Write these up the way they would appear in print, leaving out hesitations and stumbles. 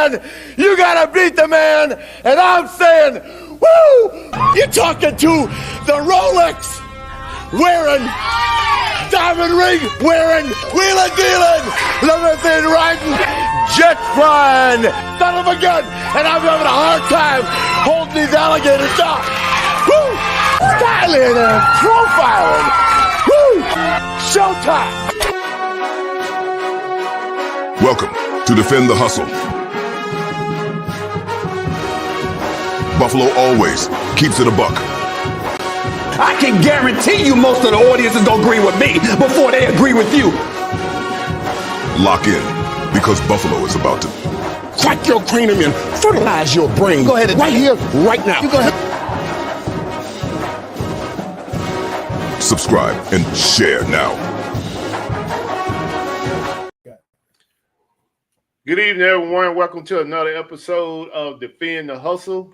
man, you gotta beat the man. And I'm saying, woo! You're talking to the Rolex wearing, diamond ring wearing, wheeling dealing, limousine riding, jet flying, son of a gun. And I'm having a hard time holding these alligators down. Woo! Styling and profiling. Woo! Showtime. Welcome to Defend the Hustle. Buffalo always keeps it a buck. I can guarantee you most of the audience is going to agree with me before they agree with you. Lock in, because Buffalo is about to crack your cranium and fertilize your brain. Go ahead and right here, right now. You go ahead. subscribe and share now. Good evening, everyone. Welcome to another episode of Defend the Hustle.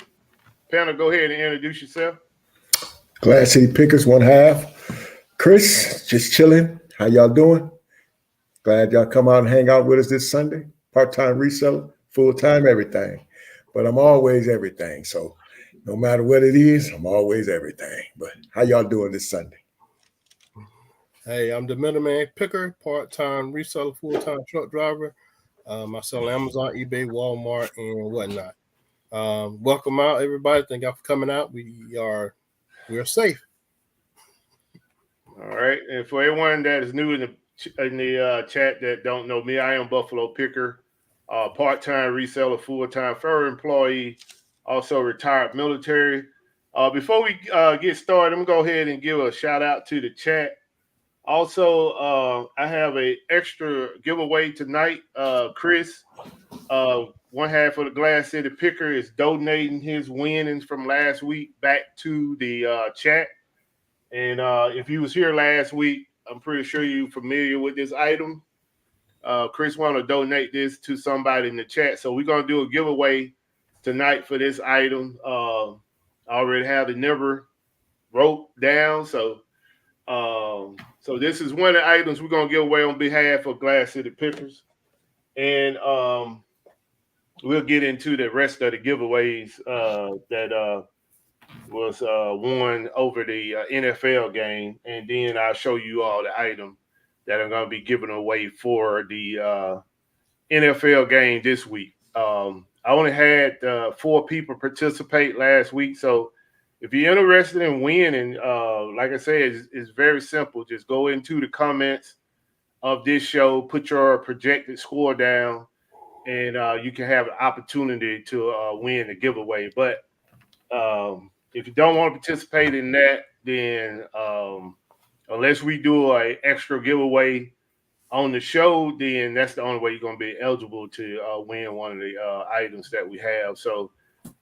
Panel, go ahead and introduce yourself. Glass City Pickers, one half. Chris, just chilling. How y'all doing? Glad y'all come out and hang out with us this Sunday. Part-time reseller, full-time everything. But I'm always everything. So no matter what it is, I'm always everything. But how y'all doing this Sunday? Hey, I'm the middleman picker, part-time reseller, full-time truck driver. I sell Amazon, eBay, Walmart, and whatnot. Welcome out, everybody. Thank y'all for coming out. We are safe. All right, and for everyone that is new in the chat that don't know me, I am Buffalo Picker, part-time reseller, full-time federal employee, also retired military. Before we get started, I'm gonna go ahead and give a shout out to the chat. Also, I have an extra giveaway tonight. Chris, one half of the Glass City Picker, is donating his winnings from last week back to the chat. And if you was here last week, I'm pretty sure you're familiar with this item. Chris want to donate this to somebody in the chat. So we're going to do a giveaway tonight for this item. I already have the number wrote down. So this is one of the items we're going to give away on behalf of Glass City Pickers. And we'll get into the rest of the giveaways that was won over the NFL game. And then I'll show you all the items that I'm going to be giving away for the NFL game this week. I only had 4 people participate last week. So if you're interested in winning, like I said, it's very simple. Just go into the comments of this show, put your projected score down, and you can have an opportunity to win the giveaway. But if you don't want to participate in that, then unless we do an extra giveaway on the show, then that's the only way you're going to be eligible to win one of the items that we have. So,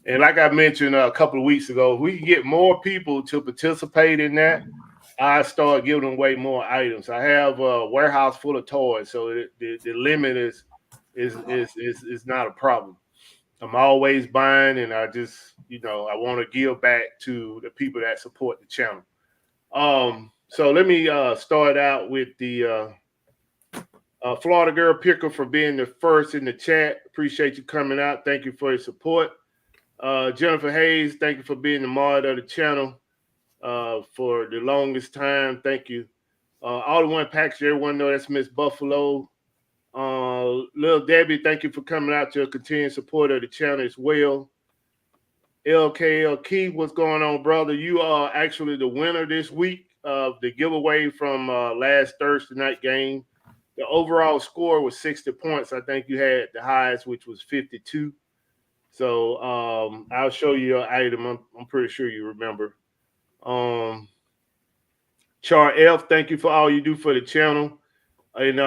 and like I mentioned a couple of weeks ago, if we can get more people to participate in that, I start giving away more items. I have a warehouse full of toys, so the limit is not a problem. I'm always buying, and I just, I want to give back to the people that support the channel. So let me start out with the Florida Girl Picker for being the first in the chat. Appreciate you coming out. Thank you for your support. Jennifer Hayes, thank you for being the mod of the channel for the longest time. Thank you. All the one package, everyone know that's Miss Buffalo. Little Debbie, thank you for coming out to continued support of the channel as well. LKL Keith, what's going on, brother? You are actually the winner this week of the giveaway from last Thursday night game. The overall score was 60 points. I think you had the highest, which was 52. So I'll show you your item. I'm pretty sure you remember. Char F, thank you for all you do for the channel. And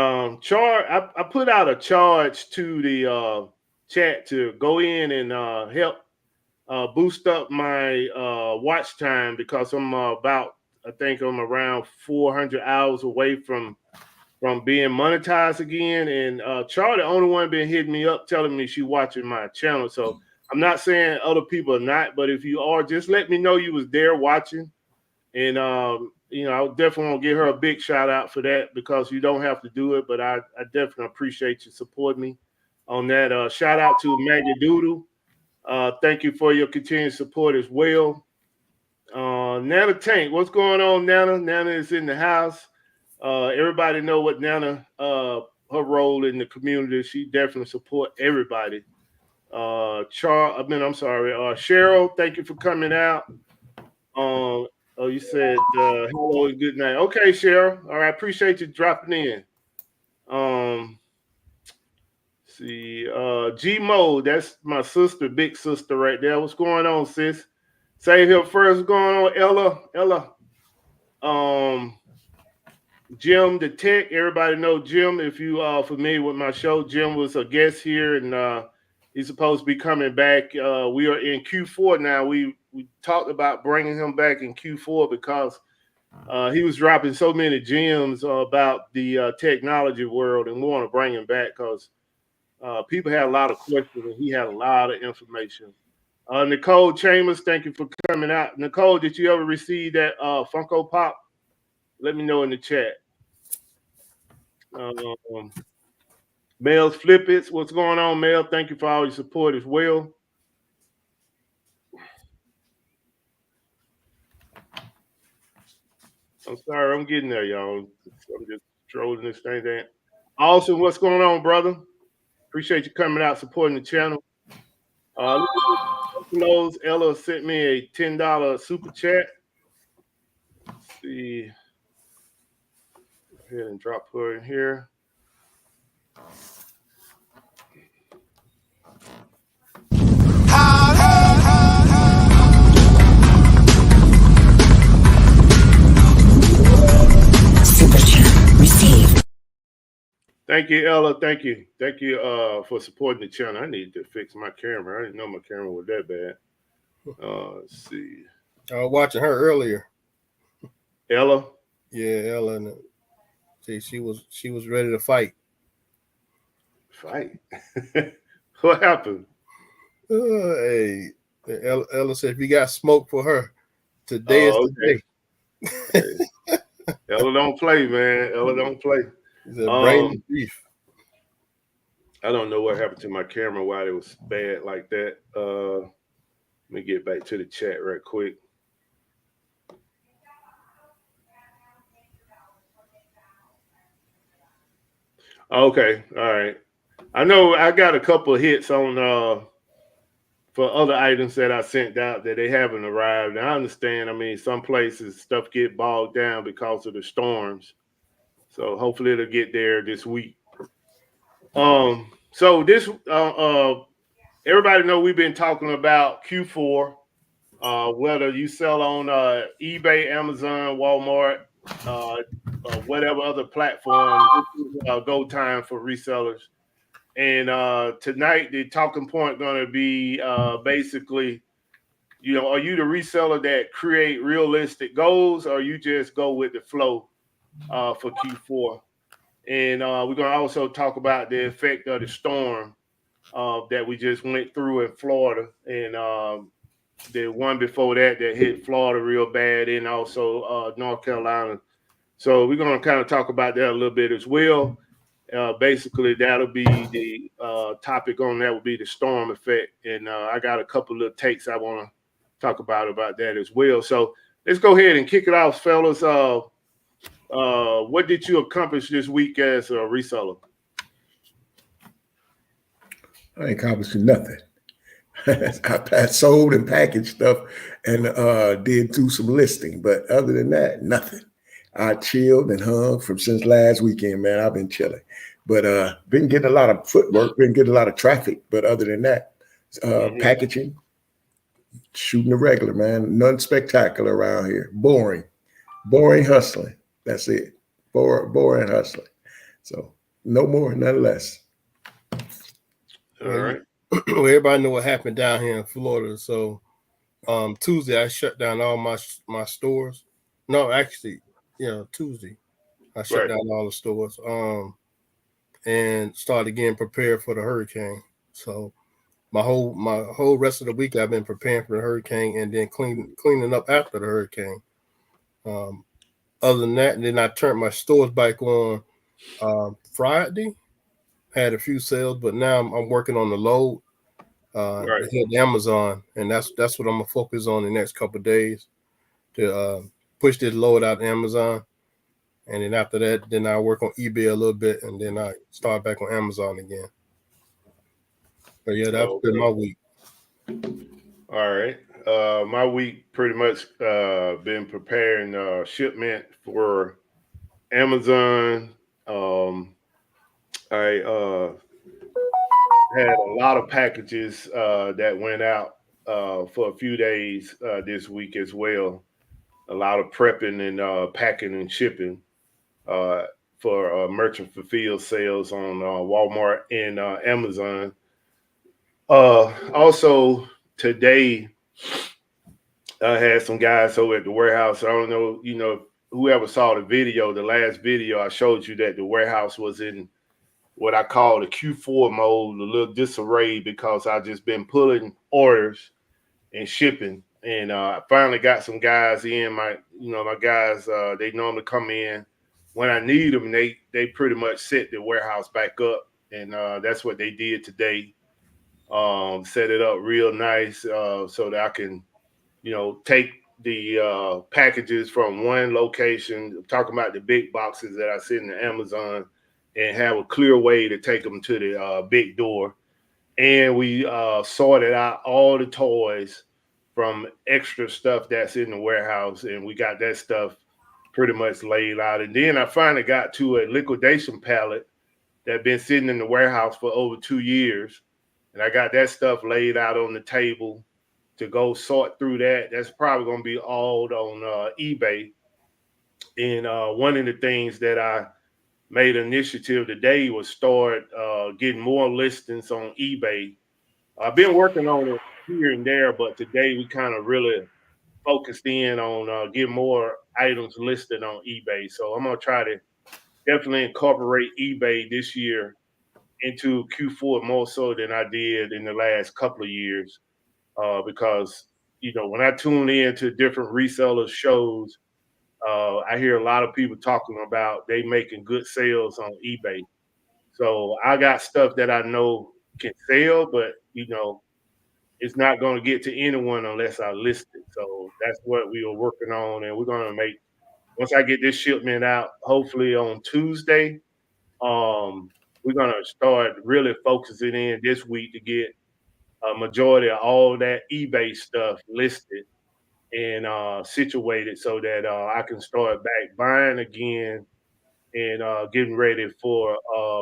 Char, I put out a charge to the chat to go in and help boost up my watch time, because I'm I think I'm around 400 hours away from being monetized again. And Char, the only one been hitting me up telling me she watching my channel. So I'm not saying other people are not, but if you are, just let me know you was there watching. And I definitely want to give her a big shout out for that, because you don't have to do it, but I definitely appreciate you supporting me. on that. Shout out to Maggie Doodle. Thank you for your continued support as well. Nana Tank, what's going on, Nana? Nana is in the house. Everybody know what Nana, her role in the community. She definitely support everybody. Cheryl, thank you for coming out. You said hello and good night. Okay, Cheryl. All right, appreciate you dropping in. See, G Mo, that's my sister, big sister right there. What's going on, sis? Say here first. What's going on, Ella? Jim the Tech. Everybody know Jim. If you are familiar with my show, Jim was a guest here, and he's supposed to be coming back. We are in Q4 now. We talked about bringing him back in Q4 because he was dropping so many gems about the technology world, and we want to bring him back because people had a lot of questions, and he had a lot of information. Nicole Chambers, thank you for coming out. Nicole, did you ever receive that Funko Pop? Let me know in the chat. Mel's Flip It's. What's going on, Mel? Thank you for all your support as well. I'm sorry, I'm getting there, y'all. I'm just trolling this thing down. Austin, what's going on, brother? Appreciate you coming out, supporting the channel. Ella sent me a $10 super chat. Let's see. Go ahead and drop her in here. Super chat received. Thank you, Ella. Thank you for supporting the channel. I need to fix my camera. I didn't know my camera was that bad. Let's see. I was watching her earlier. Ella? Yeah, Ella. See, she was ready to fight. Fight? What happened? Hey, Ella said, if you got smoke for her, today is the day. Ella don't play, man. Ella don't play. Brain beef. I don't know what happened to my camera, why it was bad like that. Let me get back to the chat right quick. Okay, all right. I know I got a couple of hits on for other items that I sent out that they haven't arrived. And I understand. I mean, some places stuff get bogged down because of the storms. So hopefully it'll get there this week. So this everybody know we've been talking about Q4. Whether you sell on eBay, Amazon, Walmart, whatever other platform, this is go time for resellers. And tonight, the talking point going to be basically, are you the reseller that create realistic goals, or you just go with the flow for Q4? And we're going to also talk about the effect of the storm that we just went through in Florida, and the one before that hit Florida real bad, and also North Carolina. So we're going to kind of talk about that a little bit as well. Basically, that'll be the topic on that will be the storm effect. And I got a couple of takes I want to talk about that as well. So let's go ahead and kick it off, fellas. What did you accomplish this week as a reseller? I ain't accomplishing nothing. I sold and packaged stuff and did do some listing, but other than that, nothing. I chilled and hung since last weekend, man. I've been chilling, but been getting a lot of footwork, been getting a lot of traffic. But other than that, packaging, shooting the regular, man. Nothing spectacular around here. Boring hustling. That's it. Boring hustling. So no more, none less. All right. Well, everybody know what happened down here in Florida. So Tuesday I shut down all my stores. No, actually, Tuesday I shut down all the stores. And started getting prepared for the hurricane. So my whole rest of the week I've been preparing for the hurricane and then cleaning up after the hurricane. Other than that, and then I turned my stores back on Friday. had a few sales, but now I'm working on the load. Right. To hit Amazon, and that's what I'm gonna focus on the next couple of days to push this load out to Amazon, and then after that, then I work on eBay a little bit, and then I start back on Amazon again. But yeah, that's been my week. All right. My week pretty much been preparing shipment for Amazon. I had a lot of packages that went out for a few days this week as well. A lot of prepping and packing and shipping uh, for merchant fulfilled sales on Walmart and Amazon. Also, today I had some guys over at the warehouse. I don't know, whoever saw the video, the last video, I showed you that the warehouse was in what I call the Q4 mode, a little disarray because I just been pulling orders and shipping. And I finally got some guys in. My guys, they normally come in when I need them. They pretty much set the warehouse back up, and that's what they did today. Set it up real nice so that I can, take the packages from one location. I'm talking about the big boxes that I send to Amazon, and have a clear way to take them to the big door. And we sorted out all the toys from extra stuff that's in the warehouse, and we got that stuff pretty much laid out. And then I finally got to a liquidation pallet that been sitting in the warehouse for over 2 years, and I got that stuff laid out on the table to go sort through that. That's probably going to be all on eBay. And one of the things that I made an initiative today was start getting more listings on eBay. I've been working on it here and there, but today we kind of really focused in on getting more items listed on eBay. So I'm gonna try to definitely incorporate eBay this year into Q4 more so than I did in the last couple of years. Because when I tune in to different resellers shows, I hear a lot of people talking about they making good sales on eBay. So I got stuff that I know can sell, but it's not going to get to anyone unless I list it. So that's what we are working on, and we're going to make once I get this shipment out, hopefully on Tuesday. We're going to start really focusing in this week to get a majority of all that eBay stuff listed and situated so that I can start back buying again and getting ready for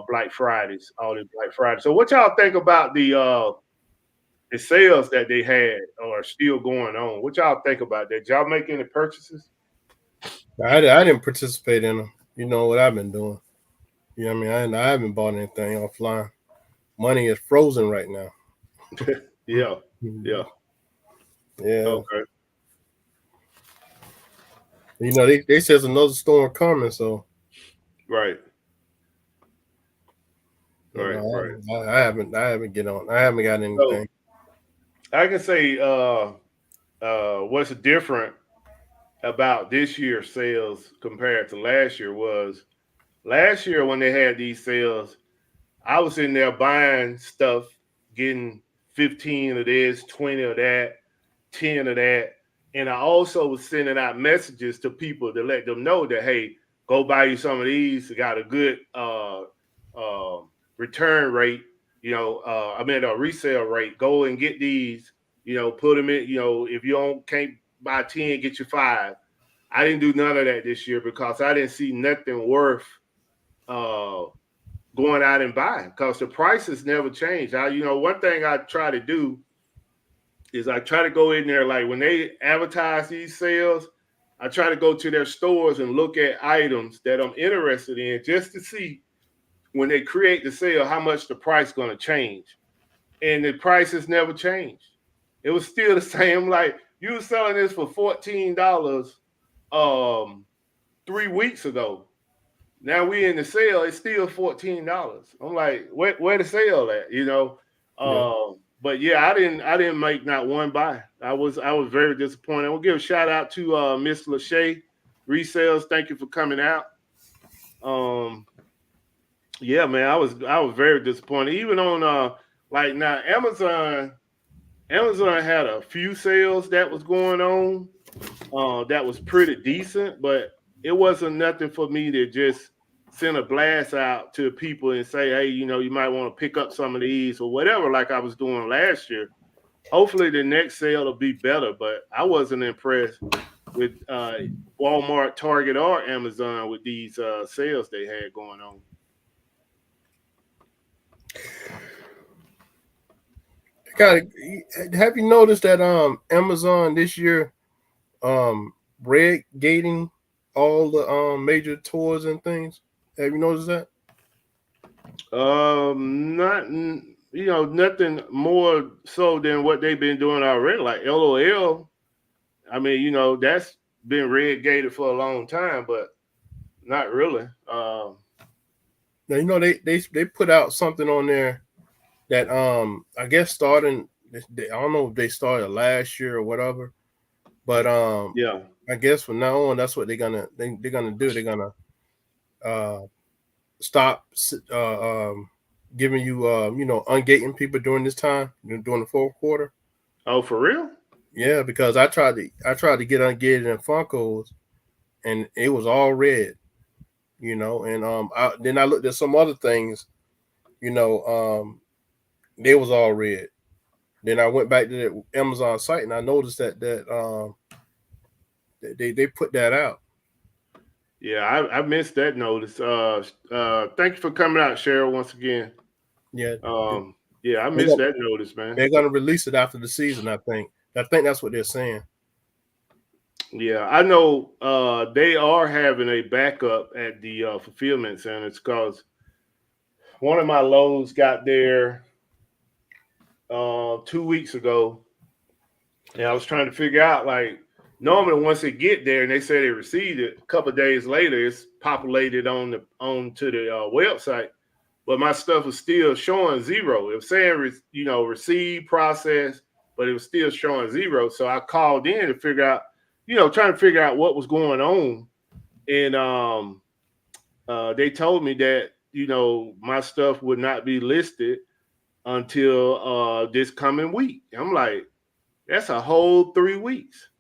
Black Fridays, all the Black Fridays. So what y'all think about the sales that they had are still going on? What y'all think about that? Did y'all make any purchases? I didn't participate in them. You know what I've been doing. You know what I mean? I haven't bought anything offline. Money is frozen right now. Yeah. Yeah. Okay. They says another storm coming, so Right. Right. Right. I haven't got anything. So I can say what's different about this year's sales compared to last year was last year when they had these sales, I was in there buying stuff, getting 15 of this, 20 of that, 10 of that. And I also was sending out messages to people to let them know that, hey, go buy you some of these. They got a good return rate, a resale rate. Go and get these, put them in, if you can't buy 10, get you 5. I didn't do none of that this year because I didn't see nothing worth going out and buying because the prices never change. One thing I try to do is I try to go in there, like when they advertise these sales, I try to go to their stores and look at items that I'm interested in just to see when they create the sale how much the price going to change. And the prices never changed. It was still the same. Like you were selling this for $14 3 weeks ago. Now we in the sale, it's still $14. I'm like, where the sale at? But yeah, I didn't make not one buy. I was very disappointed. We'll give a shout out to Miss Lachey Resales. Thank you for coming out. Yeah, man, I was very disappointed. Even on like now Amazon had a few sales that was going on that was pretty decent, but it wasn't nothing for me to just send a blast out to people and say, hey, you might want to pick up some of these or whatever, like I was doing last year. Hopefully, the next sale will be better, but I wasn't impressed with Walmart, Target, or Amazon with these sales they had going on. Have you noticed that Amazon this year red gating all the major tours and things? Have you noticed that? Not nothing more so than what they've been doing already. Like LOL, I mean, that's been red gated for a long time, but not really. Now they put out something on there that I guess starting I don't know if they started last year or whatever, but Yeah. I guess from now on that's what they're gonna do. They're gonna stop giving you ungating people during this time during the fourth quarter. Oh, for real? Yeah, because I tried to get ungated in Funkos and it was all red, and then I looked at some other things, they was all red. Then I went back to the Amazon site and I noticed that they put that out. Yeah, I missed that notice. Thank you for coming out, Cheryl, once again. Yeah, Yeah, I they're missed gonna, that notice, man. they're gonna release it after the season. I think that's what they're saying. Yeah, I know they are having a backup at the fulfillment centers because one of my loads got there 2 weeks ago, and I was trying to figure out like normally once they get there and they say they received it, a couple of days later it's populated onto the website, but my stuff was still showing zero. It was saying receive process, but it was still showing zero. So I called in to figure out, trying to figure out what was going on, and they told me that my stuff would not be listed until this coming week. I'm like, that's a whole 3 weeks.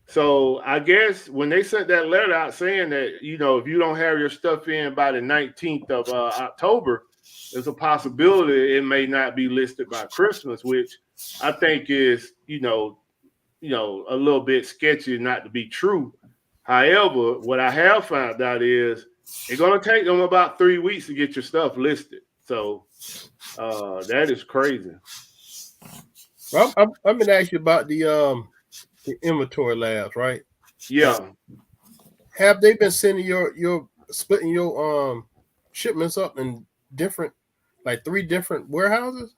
So I guess when they sent that letter out saying that if you don't have your stuff in by the 19th of October, there's a possibility it may not be listed by Christmas, which I think is a little bit sketchy, not to be true. However, what I have found out is it's going to take them about 3 weeks to get your stuff listed. So that is crazy. Well, I'm gonna ask you about the inventory labs, right? Yeah. Have they been sending your splitting your shipments up in different, like 3 different warehouses?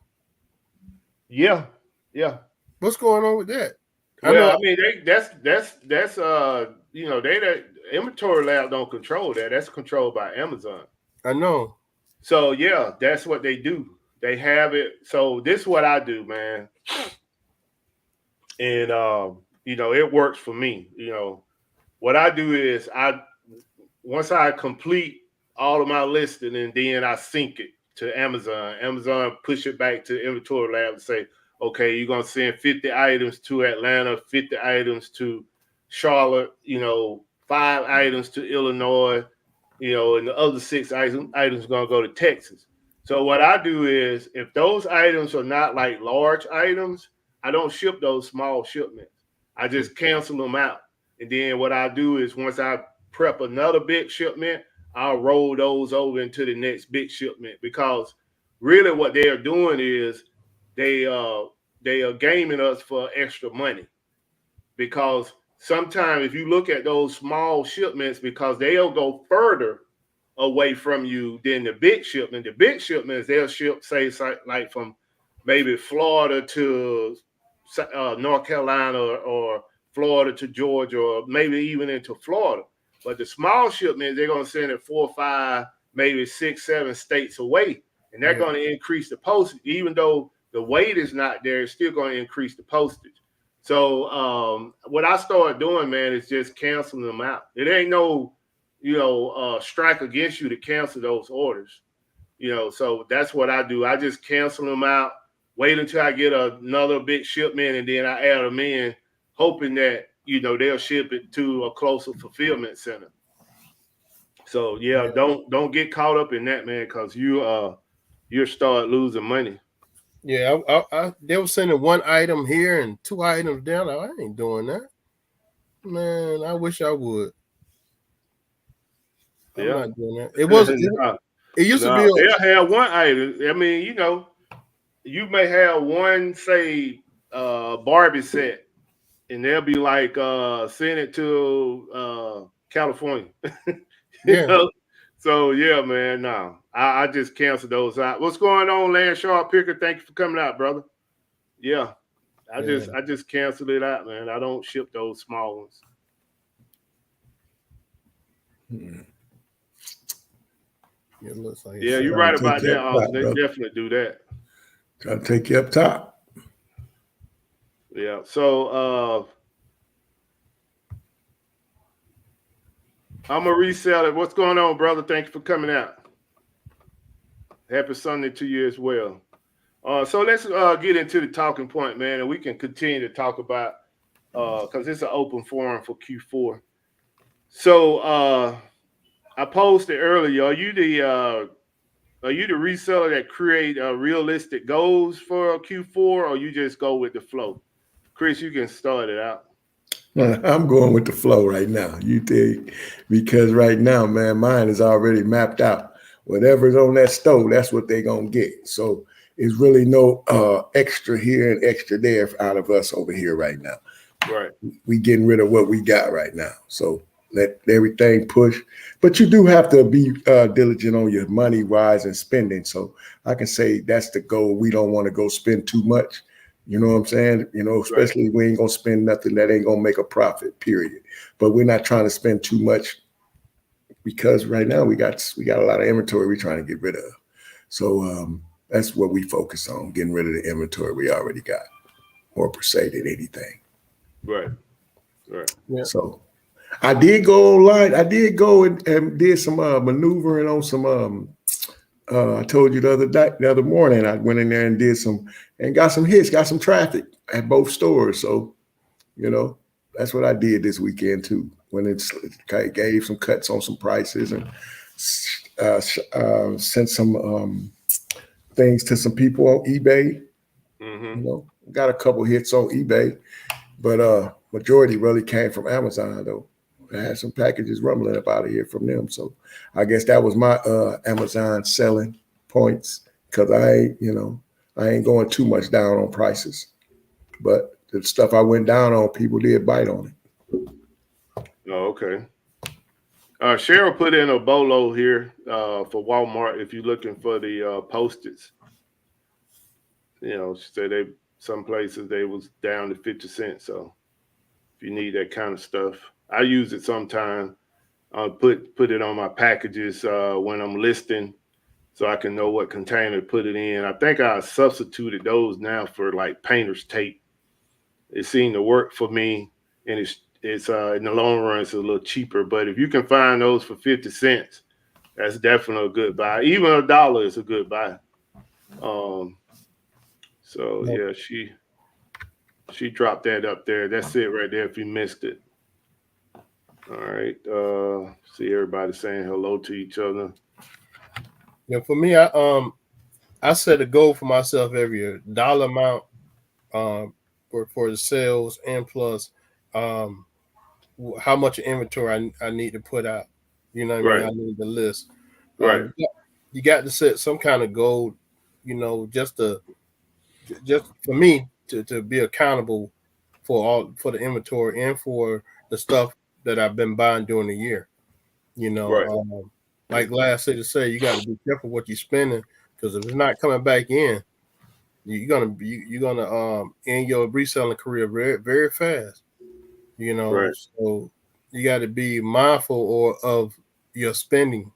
Yeah. Yeah. What's going on with that? I Well, know. I mean, that's they the inventory lab don't control that. That's controlled by Amazon. I know. So yeah, that's what they do. They have it. So this is what I do, man. And it works for me. What I do is once I complete all of my listing and then I sync it to Amazon. Amazon push it back to the inventory lab and say, okay, you're gonna send 50 items to Atlanta, 50 items to Charlotte, 5 items to Illinois, and the other 6 items are gonna go to Texas. So what I do is if those items are not like large items, I don't ship those small shipments. I just cancel them out. And then what I do is once I prep another big shipment, I'll roll those over into the next big shipment because really what they are doing is they are gaming us for extra money because sometimes if you look at those small shipments because they'll go further away from you than the big shipment. The big shipments they'll ship say like from maybe Florida to North Carolina or Florida to Georgia or maybe even into Florida. But the small shipments they're going to send it 4 or 5, maybe 6, 7 states away, and they're going to increase the postage. Even though the weight is not there, it's still going to increase the postage. So what I started doing, man, is just canceling them out. It ain't no strike against you to cancel those orders. You know, so that's what I do. I just cancel them out, wait until I get another big shipment, and then I add them in, hoping that, you know, they'll ship it to a closer fulfillment center. So yeah, don't get caught up in that, man, because you'll start losing money. Yeah, they were sending one item here and 2 items down. I ain't doing that, man. I wish I would. I'm not doing that. It was. It used to be. They'll have one item. I mean, you know, you may have one, say, Barbie set, and they'll be like, send it to California. You know? So yeah, man. No, I just canceled those out. What's going on, Landshaw Picker? Thank you for coming out, brother. Yeah. I just canceled it out, man. I don't ship those small ones. It looks like you're right about that. They definitely do that. Trying to take you up top. Yeah. So I'm a reseller. What's going on, brother? Thank you for coming out. Happy Sunday to you as well. So let's get into the talking point, man, and we can continue to talk about because it's an open forum for Q4. So I posted earlier. Are you the reseller that create realistic goals for Q4, or you just go with the flow? Chris, you can start it out. I'm going with the flow right now. You think, because right now, man, mine is already mapped out. Whatever's on that stove, that's what they're gonna get. So it's really no extra here and extra there out of us over here right now. Right. We getting rid of what we got right now. So let everything push. But you do have to be diligent on your money wise and spending. So I can say that's the goal. We don't want to go spend too much. You know what I'm saying? You know, especially we ain't gonna spend nothing that ain't gonna make a profit, period. But we're not trying to spend too much because right now we got a lot of inventory we're trying to get rid of. So that's what we focus on, getting rid of the inventory we already got, more per se than anything. Right. Yeah. So I did go online. I did go and did some maneuvering on some. I told you the other morning I went in there and did some and got some hits, got some traffic at both stores. So, you know, that's what I did this weekend too. When it gave some cuts on some prices and sent some things to some people on eBay. Mm-hmm. You know, got a couple hits on eBay, but majority really came from Amazon though. I had some packages rumbling up out of here from them. So I guess that was my Amazon selling points because I ain't going too much down on prices. But the stuff I went down on, people did bite on it. Oh, okay. Cheryl put in a bolo here for Walmart if you're looking for the Post-its. You know, she said some places they was down to 50 cents. So if you need that kind of stuff, I use it sometime. I'll put it on my packages when I'm listing so I can know what container to put it in. I think I substituted those now for like painter's tape. It seemed to work for me, and it's in the long run, it's a little cheaper. But if you can find those for 50 cents, that's definitely a good buy. Even $1 is a good buy. So yeah, she dropped that up there. That's it right there if you missed it. All right. See everybody saying hello to each other. Yeah, for me, I set a goal for myself every year, dollar amount for the sales and plus how much inventory I need to put out. You know what I mean? I need the list. Right. You got to set some kind of goal, you know, just for me to be accountable for the inventory and for the stuff that I've been buying during the year. You know, right. Like last city say, you got to be careful what you're spending because if it's not coming back in, you're gonna end your reselling career very, very fast. You know, right. So you got to be mindful of your spending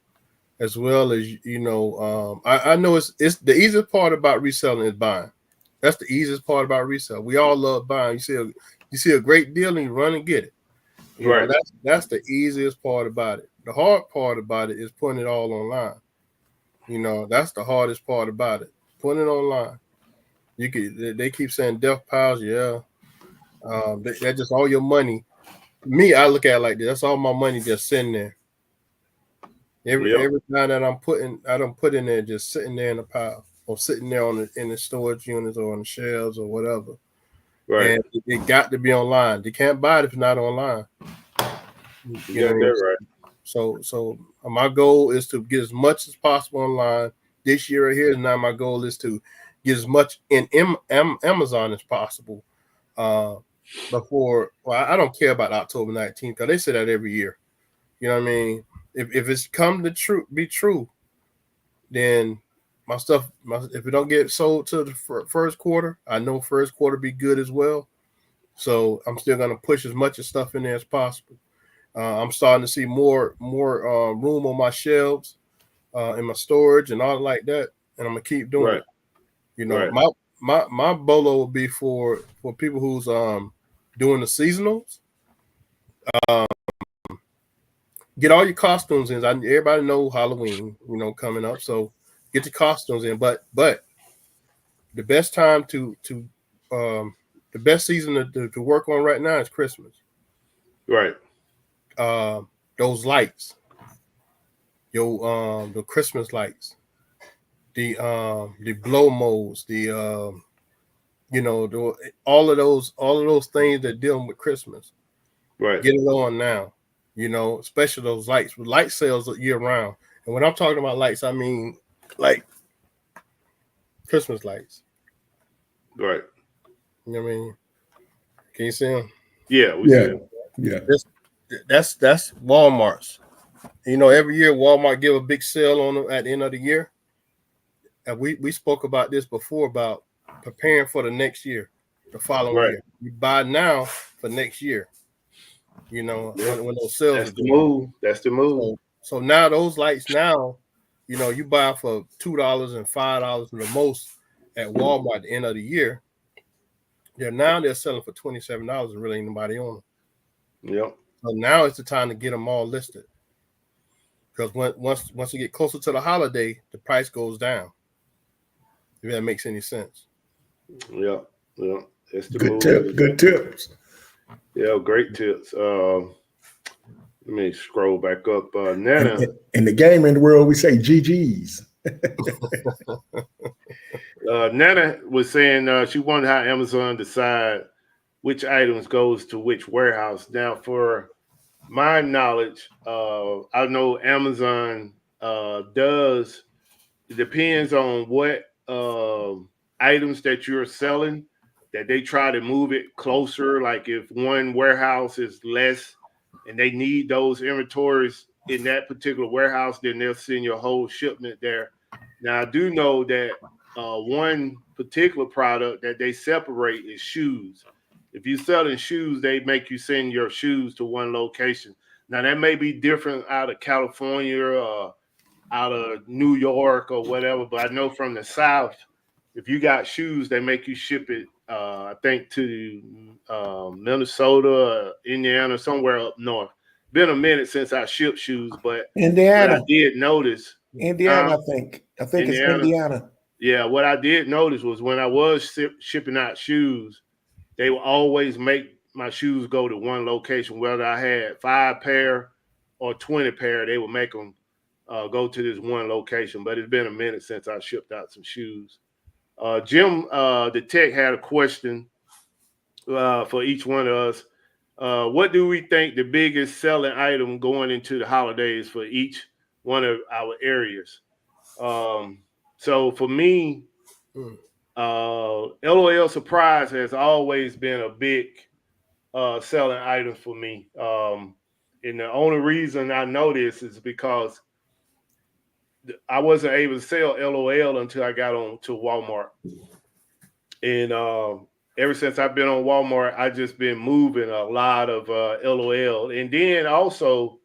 as well as I know it's the easiest part about reselling is buying. That's the easiest part about reselling. We all love buying. You see a great deal and you run and get it. You right. know, that's the easiest part about it. The hard part about it is putting it all online. You know, that's the hardest part about it. Putting it online. They keep saying death piles, yeah. That's just all your money. Me, I look at it like this. That's all my money just sitting there. Every time that I don't put in there, just sitting there in a pile or sitting there in the storage units or on the shelves or whatever. Right. And it got to be online. They can't buy it if it's not online. You got that right. So my goal is to get as much as possible online this year right here. Now my goal is to get as much in Amazon as possible. Before, well, I don't care about October 19th because they say that every year. You know what I mean? If it's come to be true, then my stuff, if it don't get sold to the first quarter, I know first quarter be good as well. So I'm still gonna push as much of stuff in there as possible. I'm starting to see more room on my shelves, in my storage and all like that, and I'm gonna keep doing it. You know, my bolo will be for people who's doing the seasonals. Get all your costumes in. Everybody know Halloween, you know, coming up, so get your costumes in. But the best time to the best season to work on right now is Christmas. Right. Those lights, the Christmas lights, the blow molds, all of those things that dealing with Christmas. Right. Get it on now. You know, especially those lights. Light sales year round. And when I'm talking about lights, I mean like Christmas lights. Right. You know what I mean? Can you see them? Yeah, we see them. Yeah. That's Walmart's. You know, every year Walmart give a big sale on them at the end of the year. And we spoke about this before about preparing for the next year, the following year. You buy now for next year. You know, when those sales That's the move. That's the move. So now those lights now, you know, you buy for $2 and $5 the most at Walmart at the end of the year. They're selling for $27 and really ain't nobody on them. Yep. So now it's the time to get them all listed. Because once you get closer to the holiday, the price goes down. If that makes any sense. Yeah. That's the good move. tip. Good tips. Yeah, great tips. Let me scroll back up. Nana. In the gaming world, we say GG's. Nana was saying she wondered how Amazon decide which items goes to which warehouse. Now, for my knowledge, I know Amazon does. It depends on what items that you're selling, that they try to move it closer. Like if one warehouse is less and they need those inventories in that particular warehouse, then they'll send your whole shipment there. Now, I do know that one particular product that they separate is shoes. If you're selling shoes, they make you send your shoes to one location. Now, that may be different out of California or out of New York or whatever, but I know from the South, if you got shoes, they make you ship it, I think, to Minnesota, Indiana, somewhere up north. Been a minute since I shipped shoes, but Indiana. what I did notice. Indiana, I think it's Indiana. Yeah, what I did notice was when I was shipping out shoes, they would always make my shoes go to one location. Whether I had 5 pair or 20 pair, they would make them go to this one location. But it's been a minute since I shipped out some shoes. Jim, the tech, had a question for each one of us. What do we think the biggest selling item going into the holidays for each one of our areas? So for me, LOL Surprise has always been a big selling item for me. And the only reason I know this is because I wasn't able to sell LOL until I got on to Walmart. And ever since I've been on Walmart, I've just been moving a lot of LOL. And then also,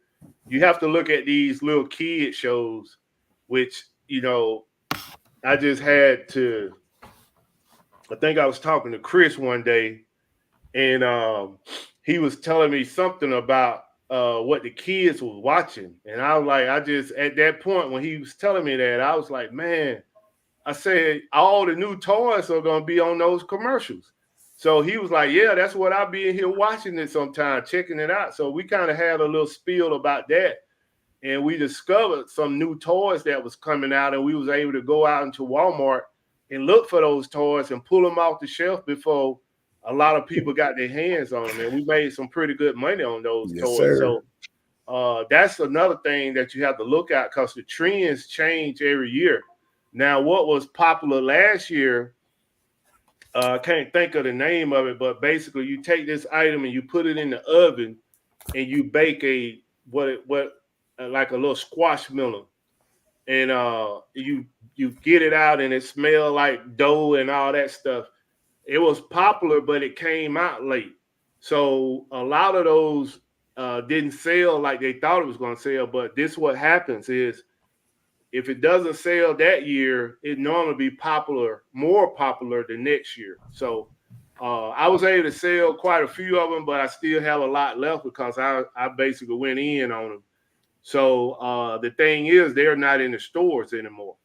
you have to look at these little kid shows, which, you know, I just had to. I think I was talking to Chris one day, and he was telling me something about what the kids was watching. And I was like, I just at that point when he was telling me that, I was like, man, I said all the new toys are gonna be on those commercials. So he was like, yeah, that's what I'll be in here watching it sometime, checking it out. So we kind of had a little spiel about that. And we discovered some new toys that was coming out, and we was able to go out into Walmart and look for those toys and pull them off the shelf before a lot of people got their hands on them. And we made some pretty good money on those Yes, toys. sir. So that's another thing that you have to look at because the trends change every year. Now, what was popular last year, I can't think of the name of it, but basically you take this item and you put it in the oven and you bake like a little squash melon, and you get it out and it smelled like dough and all that stuff. It was popular, but it came out late, so a lot of those didn't sell like they thought it was going to sell. But this what happens is if it doesn't sell that year, it normally be more popular the next year. So I was able to sell quite a few of them, but I still have a lot left because I basically went in on them. So the thing is, they're not in the stores anymore.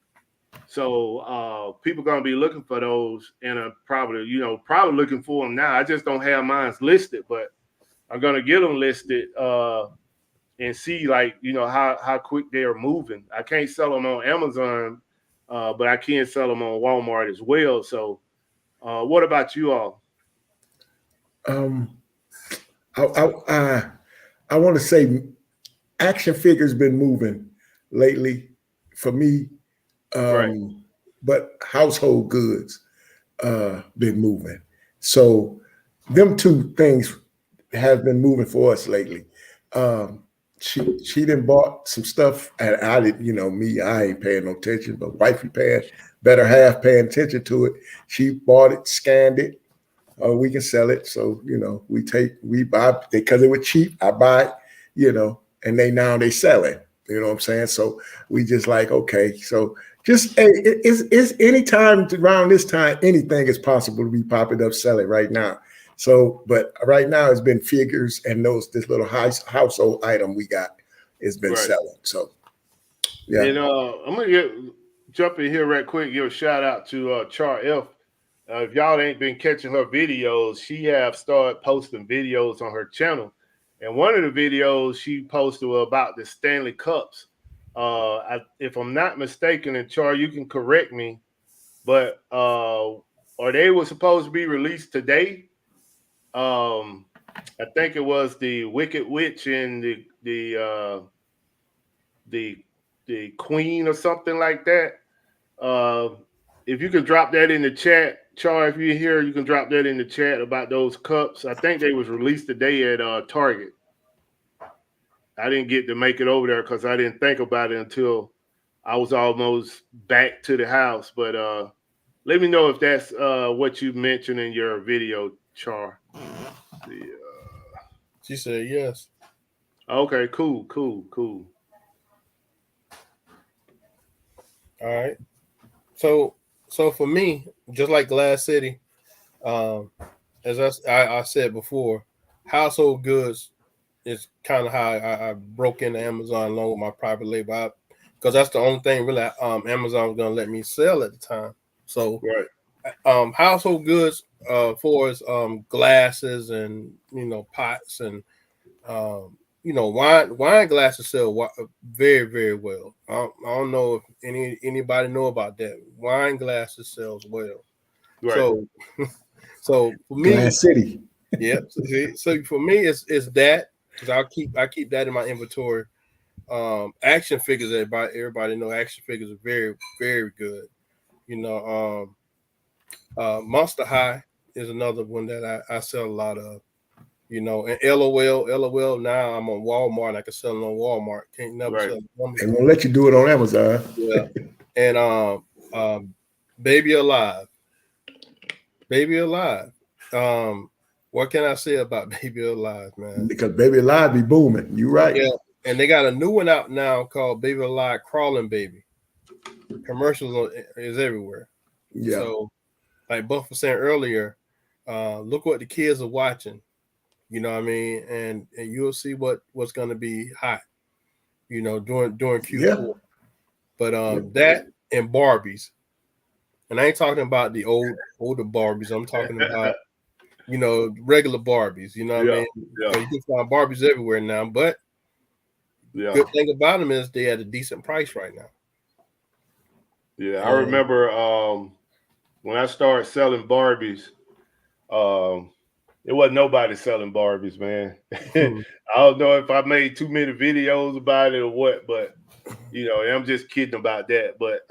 So people gonna be looking for those, and probably looking for them now. I just don't have mine listed, but I'm gonna get them listed and see how quick they are moving. I can't sell them on Amazon, but I can sell them on Walmart as well. So what about you all? Um, I want to say action figures been moving lately for me, Right, but household goods been moving. So them two things have been moving for us lately. Um, she done bought some stuff, and I didn't, me, I ain't paying no attention, but wifey paying, better half paying attention to it. She bought it, scanned it, we can sell it. So, we buy because it was cheap. I buy it, and they sell it. You know what I'm saying? So we just like, okay, so just hey, it's any time around this time, anything is possible to be popping up, selling right now. So, but right now it's been figures and this little household item we got has been right. selling. So yeah. And I'm gonna jump in here right quick. Give a shout out to Char F. If y'all ain't been catching her videos, she have started posting videos on her channel. And one of the videos she posted was about the Stanley Cups. If I'm not mistaken, and Char, you can correct me, but or they were supposed to be released today. Um, I think it was the Wicked Witch and the the Queen or something like that. Uh, if you can drop that in the chat, Char, if you're here, you can drop that in the chat about those cups. I think they was released today at Target. I didn't get to make it over there because I didn't think about it until I was almost back to the house. But let me know if that's what you mentioned in your video, Char. She said yes. Okay, cool. All right. So for me, just like Glass City, as I said before, household goods is kind of how I broke into Amazon along with my private label, because that's the only thing really Amazon was gonna let me sell at the time. So Right. Household goods for us glasses and pots and wine glasses sell very, very well. I don't know if anybody know about that. Wine glasses sells well. Right. So so for me, Glass City. yeah. So for me, it's that, because I keep that in my inventory. Action figures, everybody know action figures are very, very good. Monster High is another one that I sell a lot of. And LOL. Now I'm on Walmart. And I can sell it on Walmart. Can't never Right. sell it on They Amazon. won't let you do it on Amazon. Yeah. And Baby Alive. What can I say about Baby Alive, man? Because Baby Alive be booming. You right. Yeah. And they got a new one out now called Baby Alive Crawling Baby. Commercials is everywhere. Yeah. So, like Buff was saying earlier, look what the kids are watching. You know what I mean? And you'll see what's going to be hot, you know, during Q4. Yeah. But that and Barbies, and I ain't talking about the older Barbies. I'm talking about, you know, regular Barbies. You know what I mean? Yeah. You can find Barbies everywhere now. But good thing about them is they at a decent price right now. Yeah, I remember when I started selling Barbies, it wasn't nobody selling Barbies, man. I don't know if I made too many videos about it or what, but you know, I'm just kidding about that. But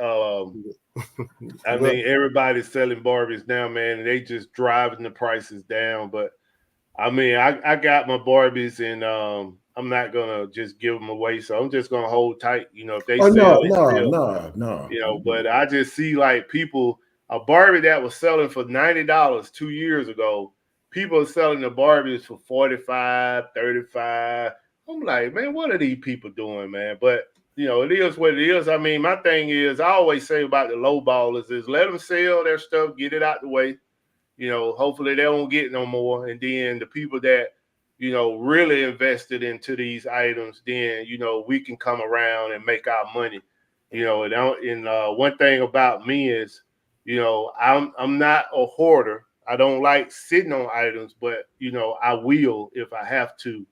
I mean, everybody's selling Barbies now, man, and they just driving the prices down. But I mean, I got my Barbies, and I'm not gonna just give them away, so I'm just gonna hold tight. You know, if they sell, they sell. No. You know, but I just see like people, a Barbie that was selling for $90 2 years ago, people are selling the Barbies for 45, 35. I'm like, man, what are these people doing, man? But you know, it is what it is. I mean, my thing is, I always say about the low ballers is let them sell their stuff, get it out the way. You know, hopefully they don't get no more. And then the people that, you know, really invested into these items, then, you know, we can come around and make our money. You know, and one thing about me is, you know, I'm not a hoarder. I don't like sitting on items, but you know, I will if I have to.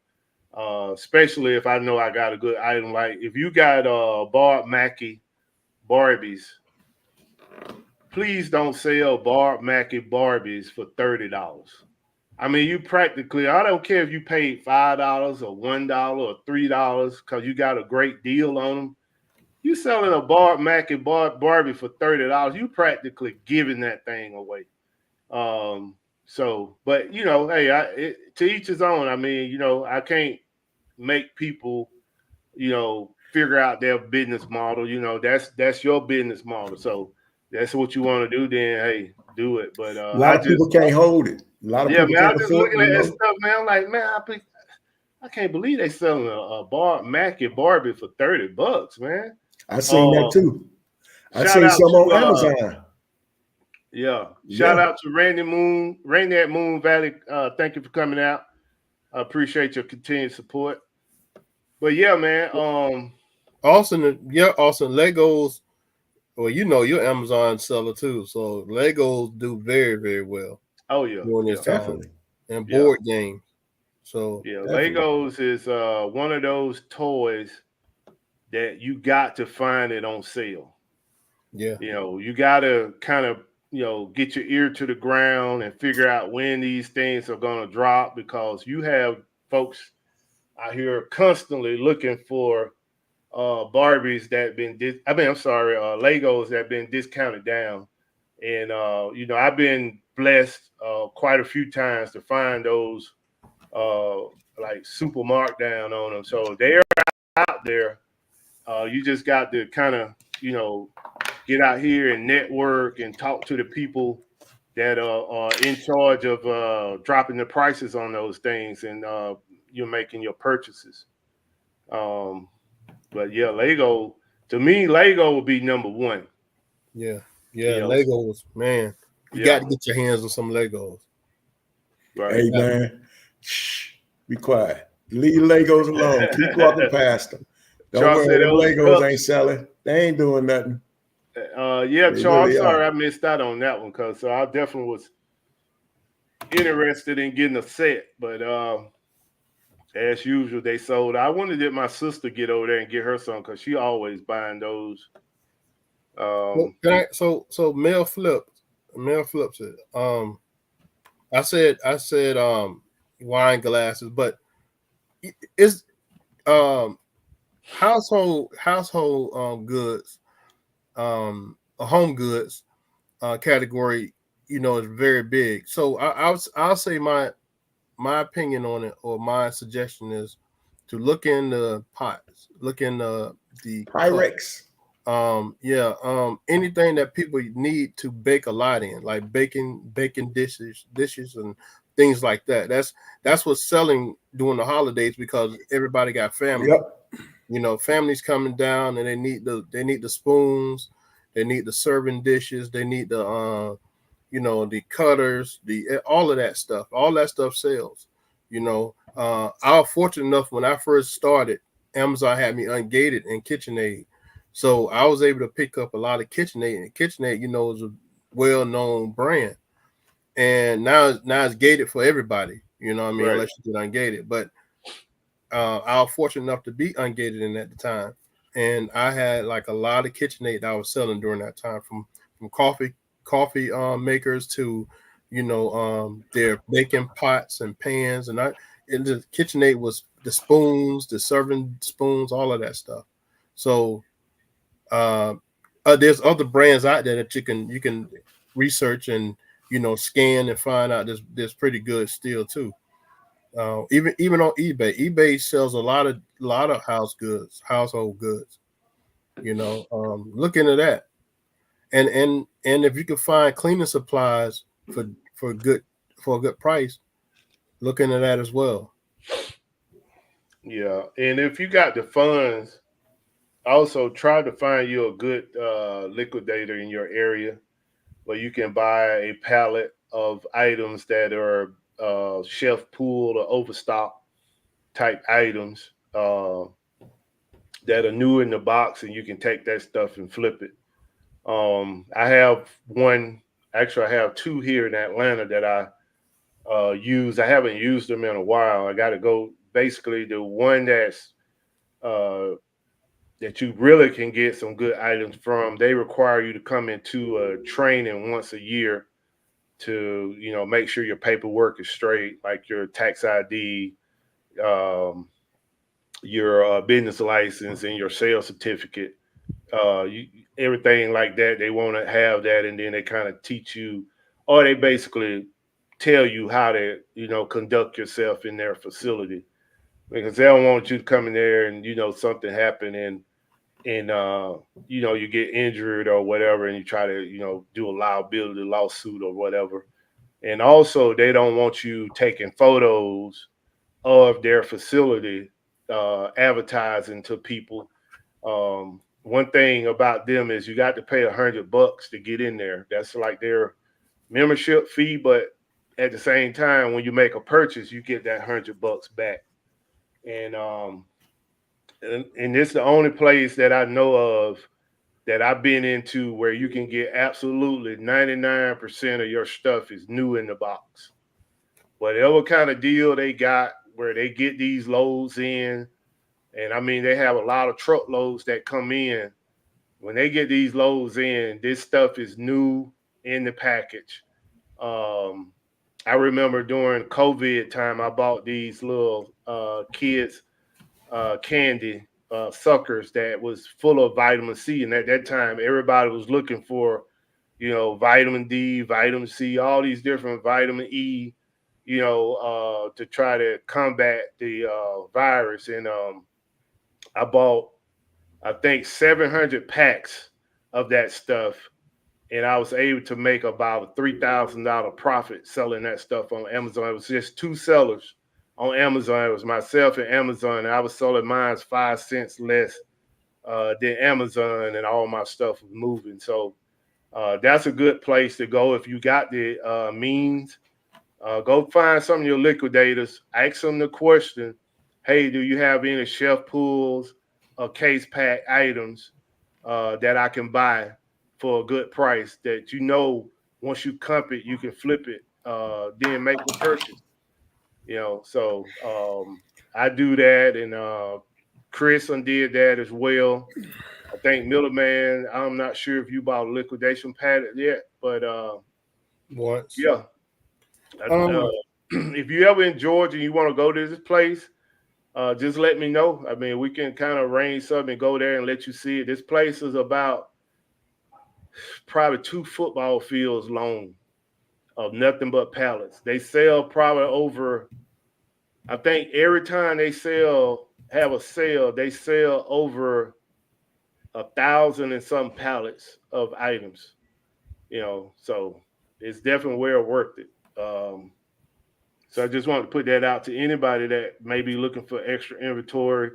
Especially if I know I got a good item. Like if you got Barb Mackey Barbies, please don't sell Barb Mackey Barbies for $30. I mean, you practically, I don't care if you paid $5 or $1 or $3 because you got a great deal on them. You selling a Barb Mackey Barbie for $30, you practically giving that thing away. So, but you know, hey, to each his own. I mean, you know, I can't make people, you know, figure out their business model. You know, that's your business model. So that's what you want to do. Then hey, do it. But a lot of people can't hold it. A lot of people man, can't I'm just afford looking it. at that stuff, man. I'm like, man, I can't believe they selling a Mackey Barbie for $30, man. I seen that too. I Shout seen out some to on Amazon. Shout out to Randy at Moon Valley. Thank you for coming out. I appreciate your continued support. But yeah, man. Austin, Legos. Well, you know you're Amazon seller too, so Legos do very, very well. Oh yeah, during this time. Definitely. And board games. So yeah, definitely. Legos is one of those toys that you got to find it on sale. yeah, You know, you got to kind of, you know, get your ear to the ground and figure out when these things are going to drop because you have folks out here constantly looking for Barbies that been Legos that been discounted down. And you know, I've been blessed quite a few times to find those like super markdown on them. So they're out there. You just got to kind of, you know, get out here and network and talk to the people that are in charge of dropping the prices on those things, and you're making your purchases. But yeah, Lego, to me, Lego would be number one. yeah. You know, Legos, man. You got to get your hands on some Legos. right. Hey man, shh, be quiet. Leave Legos alone. Keep walking past them. Don't Charles worry, said them those Legos cups. ain't selling. They ain't doing nothing. Yeah, They Charles, really I'm sorry are. I missed out on that one because I definitely was interested in getting a set, but as usual, they sold. I wanted to let my sister get over there and get her some because she always buying those. So Mel flips it. I said wine glasses, but it's household goods, home goods category, you know, is very big. So I'll say my opinion on it, or my suggestion is to look in the pots, look in the Pyrex. anything that people need to bake a lot in, like baking dishes and things like that. That's what's selling during the holidays because everybody got family. Yep. You know, families coming down and they need the spoons, they need the serving dishes, they need the you know, the cutters, all of that stuff. All that stuff sells. I was fortunate enough when I first started, Amazon had me ungated in KitchenAid. So I was able to pick up a lot of KitchenAid, and KitchenAid, is a well-known brand. And now it's gated for everybody, Right. unless you get ungated. But I was fortunate enough to be ungated in at the time. And I had like a lot of KitchenAid that I was selling during that time, from coffee makers to their baking pots and pans, and the KitchenAid was the spoons, the serving spoons, all of that stuff. So there's other brands out there that you can research and scan and find out there's pretty good still too. Even on eBay sells a lot of household goods. Look into that. And if you can find cleaning supplies for a good price, look into that as well. Yeah, and if you got the funds, also try to find you a good liquidator in your area where you can buy a pallet of items that are shelf pulled or overstock type items that are new in the box, and you can take that stuff and flip it. I have one, actually, I have two here in Atlanta that I use. I haven't used them in a while. I got to go. Basically, the one uh, that you really can get some good items from, they require you to come into a training once a year to make sure your paperwork is straight, like your tax ID, um, your business license, and your sales certificate. Everything like that, they want to have that, and then they kind of teach you, or they basically tell you how to conduct yourself in their facility, because they don't want you to come in there and something happen, and you get injured or whatever, and you try to do a liability lawsuit or whatever. And also, they don't want you taking photos of their facility, advertising to people. One thing about them is you got to pay $100 to get in there. That's like their membership fee, but at the same time, when you make a purchase, you get that $100 back. And and it's the only place that I know of that I've been into where you can get absolutely 99% of your stuff is new in the box. Whatever kind of deal they got where they get these loads in, and I mean, they have a lot of truckloads that come in. When they get these loads in, this stuff is new in the package. Um, I remember during COVID time, I bought these little kids candy suckers that was full of vitamin C. And at that time, everybody was looking for, vitamin D, vitamin C, all these different vitamin E, to try to combat the virus. And I bought, I think, 700 packs of that stuff. And I was able to make about a $3,000 profit selling that stuff on Amazon. It was just two sellers on Amazon. It was myself and Amazon. And I was selling mine 5 cents less than Amazon, and all my stuff was moving. So that's a good place to go if you got the means. Go find some of your liquidators. Ask them the question, hey, do you have any shelf pulls or case pack items that I can buy for a good price that once you comp it, you can flip it, then make the purchase. So I do that, and Chris did that as well. I think Middleman, I'm not sure if you bought a liquidation pad yet, but Once. yeah. If you ever in Georgia and you want to go to this place, just let me know. I mean, we can kind of arrange something and go there and let you see it. This place is about probably 2 football fields long of nothing but pallets. They sell probably over, I think every time have a sale, they sell over 1,000 and some pallets of items. So it's definitely well worth it. So I just want to put that out to anybody that may be looking for extra inventory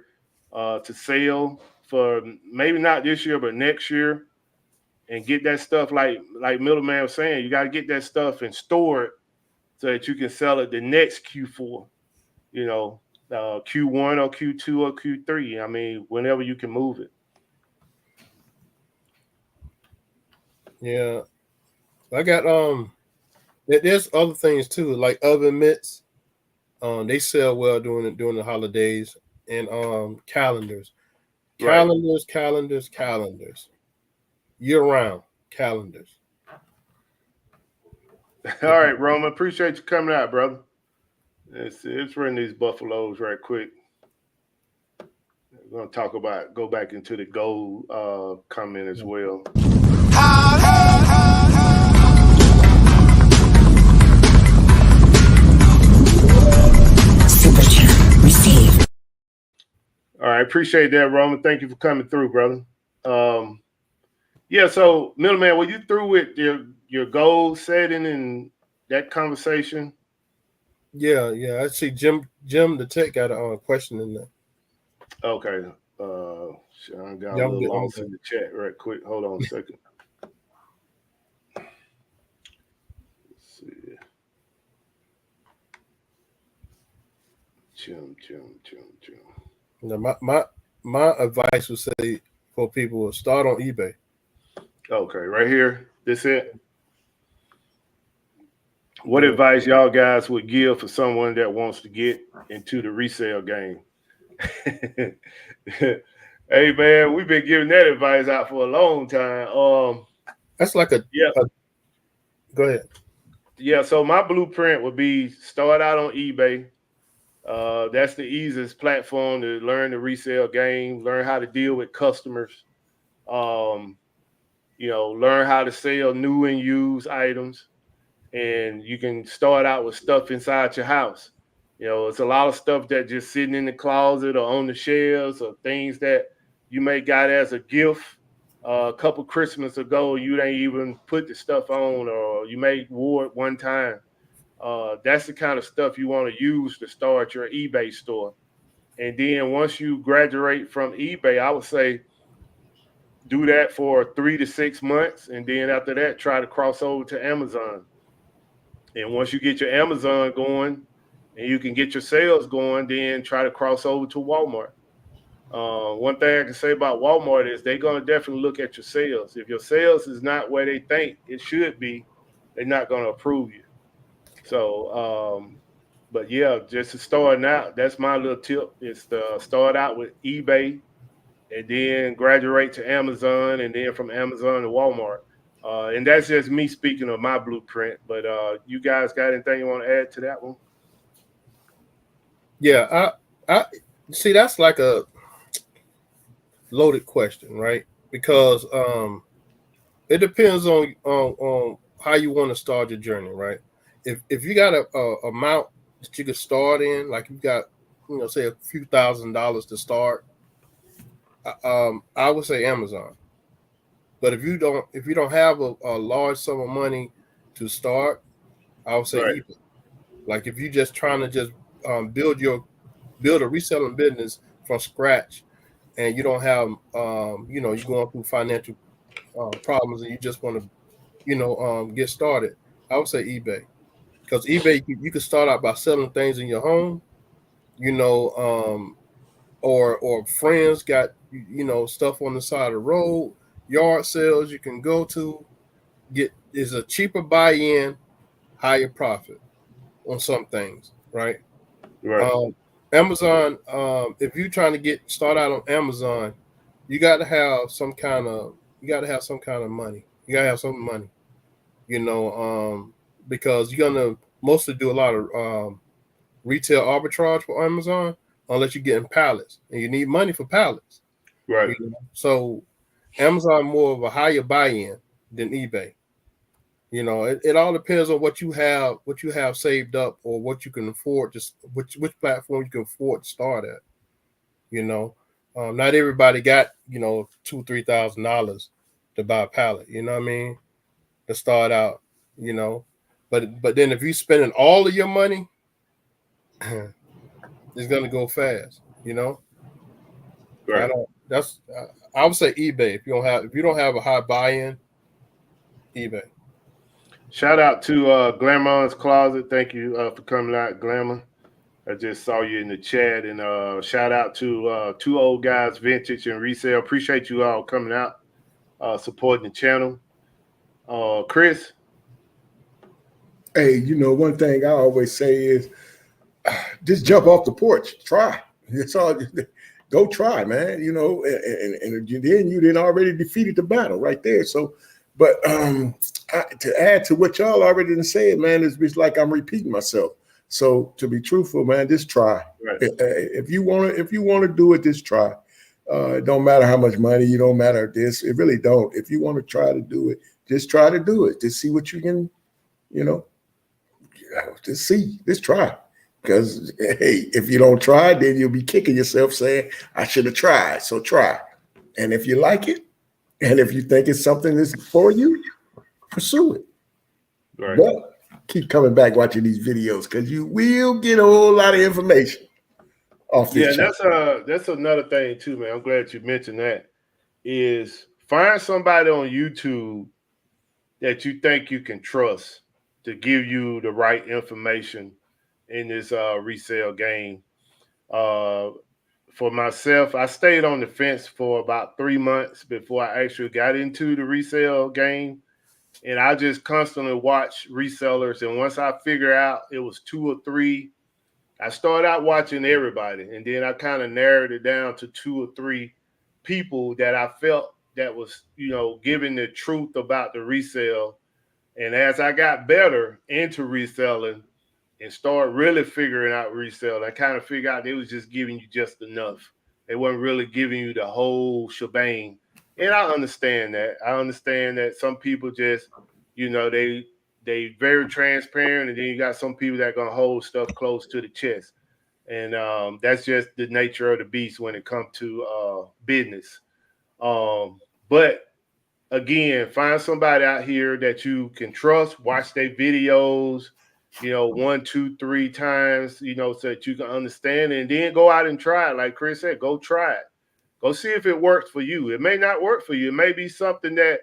to sell for maybe not this year, but next year, and get that stuff like Middleman was saying. You got to get that stuff and store it so that you can sell it the next Q4. Q1 or Q2 or Q3. I mean, whenever you can move it. Yeah, I got there's other things too, like oven mitts. They sell well during the holidays, and calendars, Right. calendars, year round calendars. All right, Roman. Appreciate you coming out, brother. It's running these buffaloes right quick. We're gonna go back into the gold comment as well. Super chat received. All right, appreciate that, Roman. Thank you for coming through, brother. Yeah, so middleman, were you through with your goal setting and that conversation? Yeah. I see Jim the tech got a question in there. Okay. Sean got a Yeah, I'm little good. lost in the chat right quick. Hold on a second. Let's see. Chim. Now, my advice would say for people to start on eBay. Okay, right here. This it. What advice y'all guys would give for someone that wants to get into the resale game? Hey man, we've been giving that advice out for a long time. That's like go ahead. Yeah, so my blueprint would be start out on eBay. That's the easiest platform to learn the resale game, learn how to deal with customers, learn how to sell new and used items. And you can start out with stuff inside your house. It's a lot of stuff that just sitting in the closet or on the shelves or things that you may got as a gift a couple Christmas ago. You didn't even put the stuff on, or you may wore it one time. That's the kind of stuff you want to use to start your eBay store. And then once you graduate from eBay, I would say do that for 3 to 6 months. And then after that, try to cross over to Amazon. And once you get your Amazon going and you can get your sales going, then try to cross over to Walmart. One thing I can say about Walmart is they're going to definitely look at your sales. If your sales is not where they think it should be, they're not going to approve you. So, but yeah, just to start out, that's my little tip is to start out with eBay and then graduate to Amazon and then from Amazon to Walmart. And that's just me speaking of my blueprint. But you guys got anything you want to add to that one? Yeah, I see that's like a loaded question, right? Because it depends on how you want to start your journey, right? If you got a amount that you could start in, like you got, say a few $1,000s to start, I would say Amazon. But if you don't have a large sum of money to start, I would say Right. eBay. Like if you're just trying to just build a reselling business from scratch, and you don't have you're going through financial problems, and you just want to get started, I would say eBay, because eBay you can start out by selling things in your home, or friends got stuff on the side of the road, yard sales you can go to. Is a cheaper buy-in, higher profit on some things, right? Right. Amazon, if you're trying to start out on Amazon, you got to have some kind of money. You got to have some money, because you're gonna mostly do a lot of retail arbitrage for Amazon, unless you're getting pallets, and you need money for pallets. Right. So Amazon more of a higher buy-in than eBay. It all depends on what you have saved up, or what you can afford, just which platform you can afford to start at. Not everybody got $2,000-3,000 to buy a pallet. You know what I mean? To start out, but then if you're spending all of your money, it's gonna go fast. Right. I would say eBay if you don't have a high buy-in, eBay. Shout out to Glamour's Closet. Thank you for coming out, Glamour. I just saw you in the chat, and shout out to Two Old Guys Vintage and Resale. Appreciate you all coming out, supporting the channel. Chris? Hey, one thing I always say is just jump off the porch. Try. It's all. Go try, man. And then you didn't already defeated the battle right there. So, but to add to what y'all already said, man, it's like I'm repeating myself. So to be truthful, man, just try. Right. If you want to do it, just try. It don't matter how much money. You don't matter this. It really don't. If you want to try to do it, just try to do it. Just see what you can. Just see. Just try. Because, hey, if you don't try, then you'll be kicking yourself saying, I should have tried. So try. And if you like it, and if you think it's something that's for you, pursue it. Right. But keep coming back watching these videos because you will get a whole lot of information off this channel. That's another thing too, man. I'm glad you mentioned that. Is find somebody on YouTube that you think you can trust to give you the right information in this resale game. For myself, I stayed on the fence for about 3 months before I actually got into the resale game. And I just constantly watch resellers. And once I figure out it was 2 or 3, I started out watching everybody. And then I kind of narrowed it down to 2 or 3 people that I felt that was, giving the truth about the resale. And as I got better into reselling and started really figuring out resale, I kind of figured out they was just giving you just enough. They wasn't really giving you the whole shebang. And I understand that. I understand that some people just, they very transparent, and then you got some people that are gonna hold stuff close to the chest. And that's just the nature of the beast when it comes to business. But again, find somebody out here that you can trust, watch their videos, 1, 2, 3 times, so that you can understand it, and then go out and try it. Like Chris said, go try it. Go see if it works for you. It may not work for you. It may be something that,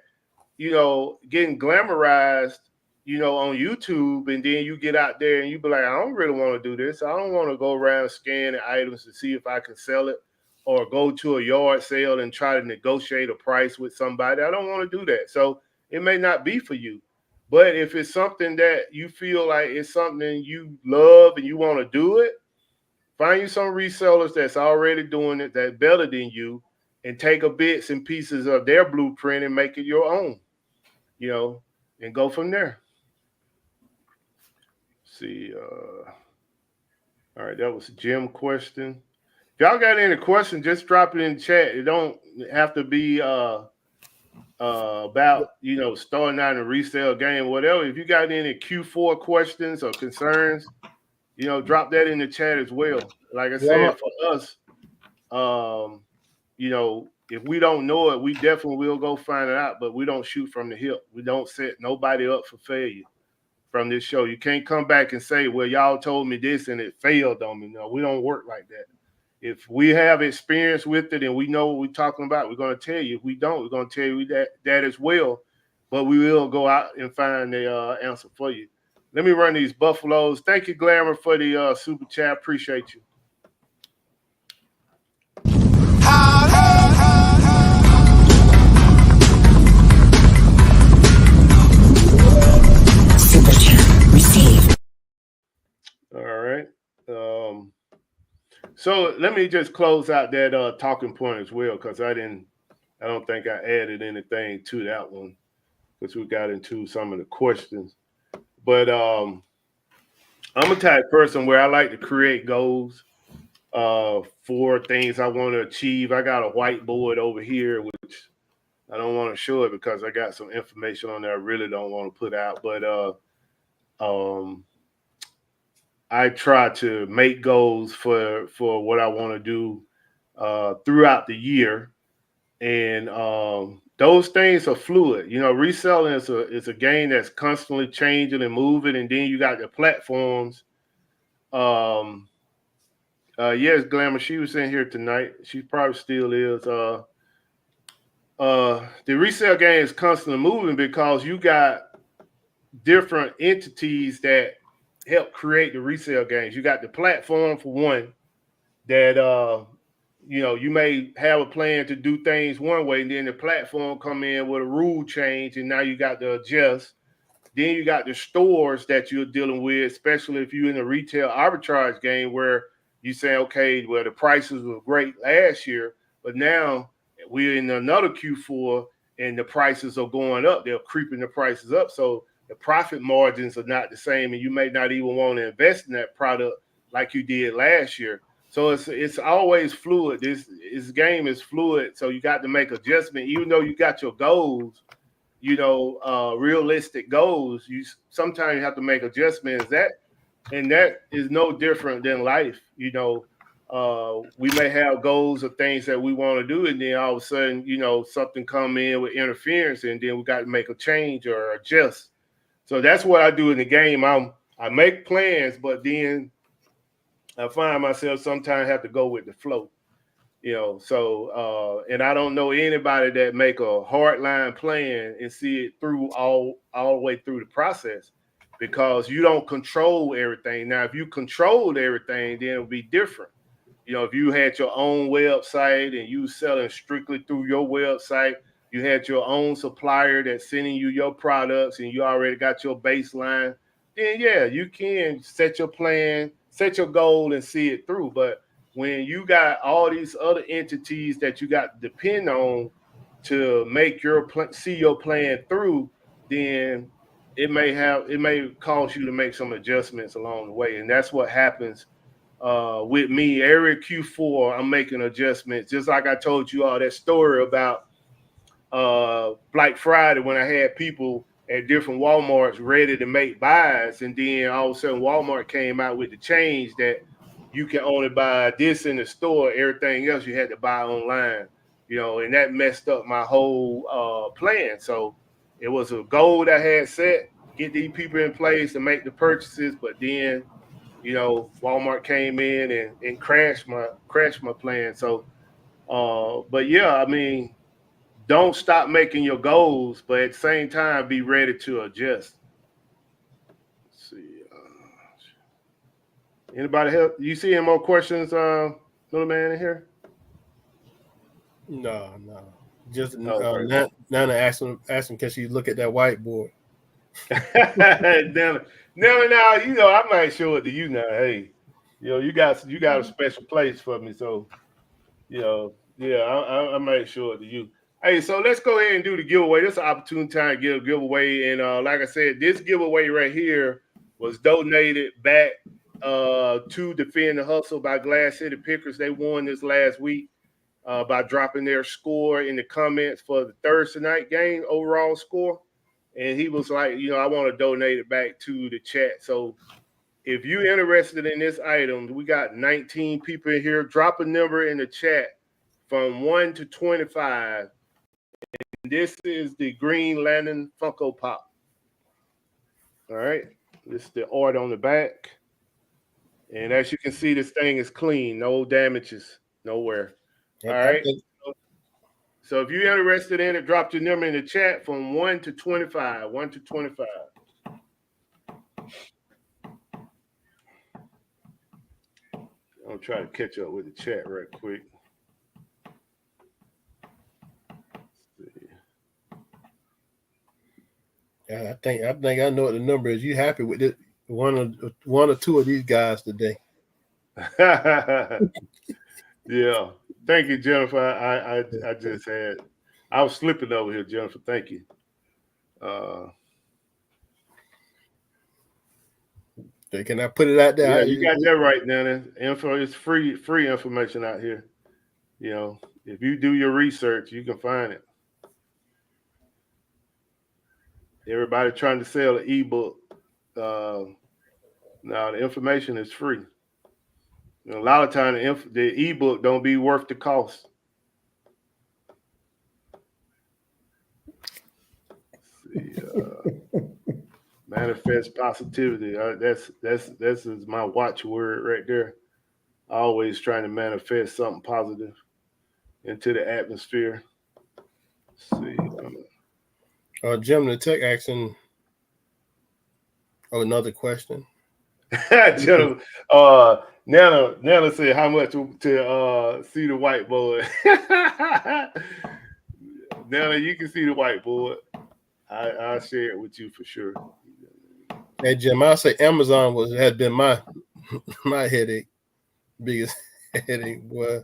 getting glamorized, on YouTube, and then you get out there and you be like, I don't really want to do this. I don't want to go around scanning items to see if I can sell it, or go to a yard sale and try to negotiate a price with somebody. I don't want to do that. So it may not be for you. But if it's something that you feel like it's something you love and you want to do it, find you some resellers that's already doing it, that's better than you, and take a bits and pieces of their blueprint and make it your own, and go from there. See, all right, that was a Jim question. If y'all got any questions, just drop it in the chat. It don't have to be about starting out in a resale game, whatever. If you got any Q4 questions or concerns, drop that in the chat as well. Like I said, for us, if we don't know it, we definitely will go find it out, but we don't shoot from the hip. We don't set nobody up for failure from this show. You can't come back and say, well, y'all told me this and it failed on me. No, we don't work like that. If we have experience with it and we know what we're talking about, we're going to tell you. If we don't, we're going to tell you that as well. But we will go out and find the answer for you. Let me run these buffaloes. Thank you, Glamour, for the super chat. Appreciate you. Super chat received. All right. So let me just close out that talking point as well, because I don't think I added anything to that one, because we got into some of the questions. But I'm a type of person where I like to create goals for things I want to achieve. I got a whiteboard over here, which I don't want to show it because I got some information on there I really don't want to put out. But I try to make goals for what I want to do throughout the year, and those things are fluid. Reselling is a game that's constantly changing and moving, and then you got the platforms. Yes, Glamour, she was in here tonight. She probably still is. The resale game is constantly moving because you got different entities that help create the resale games. You got the platform for one that you may have a plan to do things one way, and then the platform come in with a rule change, and now you got to adjust. Then you got the stores that you're dealing with, especially if you're in a retail arbitrage game where you say, okay, well, the prices were great last year, but now we're in another Q4 and the prices are going up. They're creeping the prices up. So the profit margins are not the same, and you may not even want to invest in that product like you did last year. So it's always fluid. This game is fluid. So you got to make adjustment, even though you got your goals, realistic goals. You sometimes have to make adjustments. That is no different than life. We may have goals of things that we want to do, and then all of a sudden, something come in with interference, and then we got to make a change or adjust. So that's what I do in the game. I make plans, but then I find myself sometimes have to go with the flow. And I don't know anybody that make a hardline plan and see it through all the way through the process, because you don't control everything. Now, if you controlled everything, then it would be different. If you had your own website and you selling strictly through your website, you had your own supplier that's sending you your products and you already got your baseline, then yeah, you can set your plan, set your goal and see it through. But when you got all these other entities that you got to depend on to make your see your plan through, then it may cause you to make some adjustments along the way. And that's what happens with me. Every Q4, I'm making adjustments. Just like I told you all that story about Black Friday when I had people at different Walmarts ready to make buys, and then all of a sudden Walmart came out with the change that you can only buy this in the store. Everything else you had to buy online, and that messed up my whole plan. So it was a goal that I had set, get these people in place to make the purchases, but then Walmart came in and crashed my plan. So, but yeah, I mean, don't stop making your goals, but at the same time, be ready to adjust. Let's see, anybody help? You see any more questions, little man in here? No. Just Okay. Nana asked him can she look at that whiteboard? Now, I might show it to you now. Hey, you got a special place for me, so yeah, I might show it to you. Hey, so let's go ahead and do the giveaway. This is an opportune time to give a giveaway, and like I said, this giveaway right here was donated back to Defend the Hustle by Glass City Pickers. They won this last week by dropping their score in the comments for the Thursday night game overall score. And he was like, I want to donate it back to the chat. So if you're interested in this item, we got 19 people in here. Drop a number in the chat from 1 to 25. And this is the Green Lantern Funko Pop. All right. This is the art on the back. And as you can see, this thing is clean. No damages nowhere. All right. So if you're interested in it, drop your number in the chat from 1 to 25. 1 to 25. I'll try to catch up with the chat right quick. Yeah, I think I know what the number is. You happy with it? One or two of these guys today? Yeah. Thank you, Jennifer. I was slipping over here, Jennifer. Thank you. Can I put it out there? Yeah, you got that right, Nana. Info is free information out here. If you do your research, you can find it. Everybody trying to sell an ebook. Now the information is free. A lot of times the ebook don't be worth the cost. Let's see, manifest positivity. That's is my watchword right there. Always trying to manifest something positive into the atmosphere. Let's see. Jim the Tech asking another question. Jennifer, Nana said how much to see the whiteboard. Nana, you can see the whiteboard. I'll share it with you for sure. Hey Jim, I'll say Amazon had been my headache, biggest headache, boy.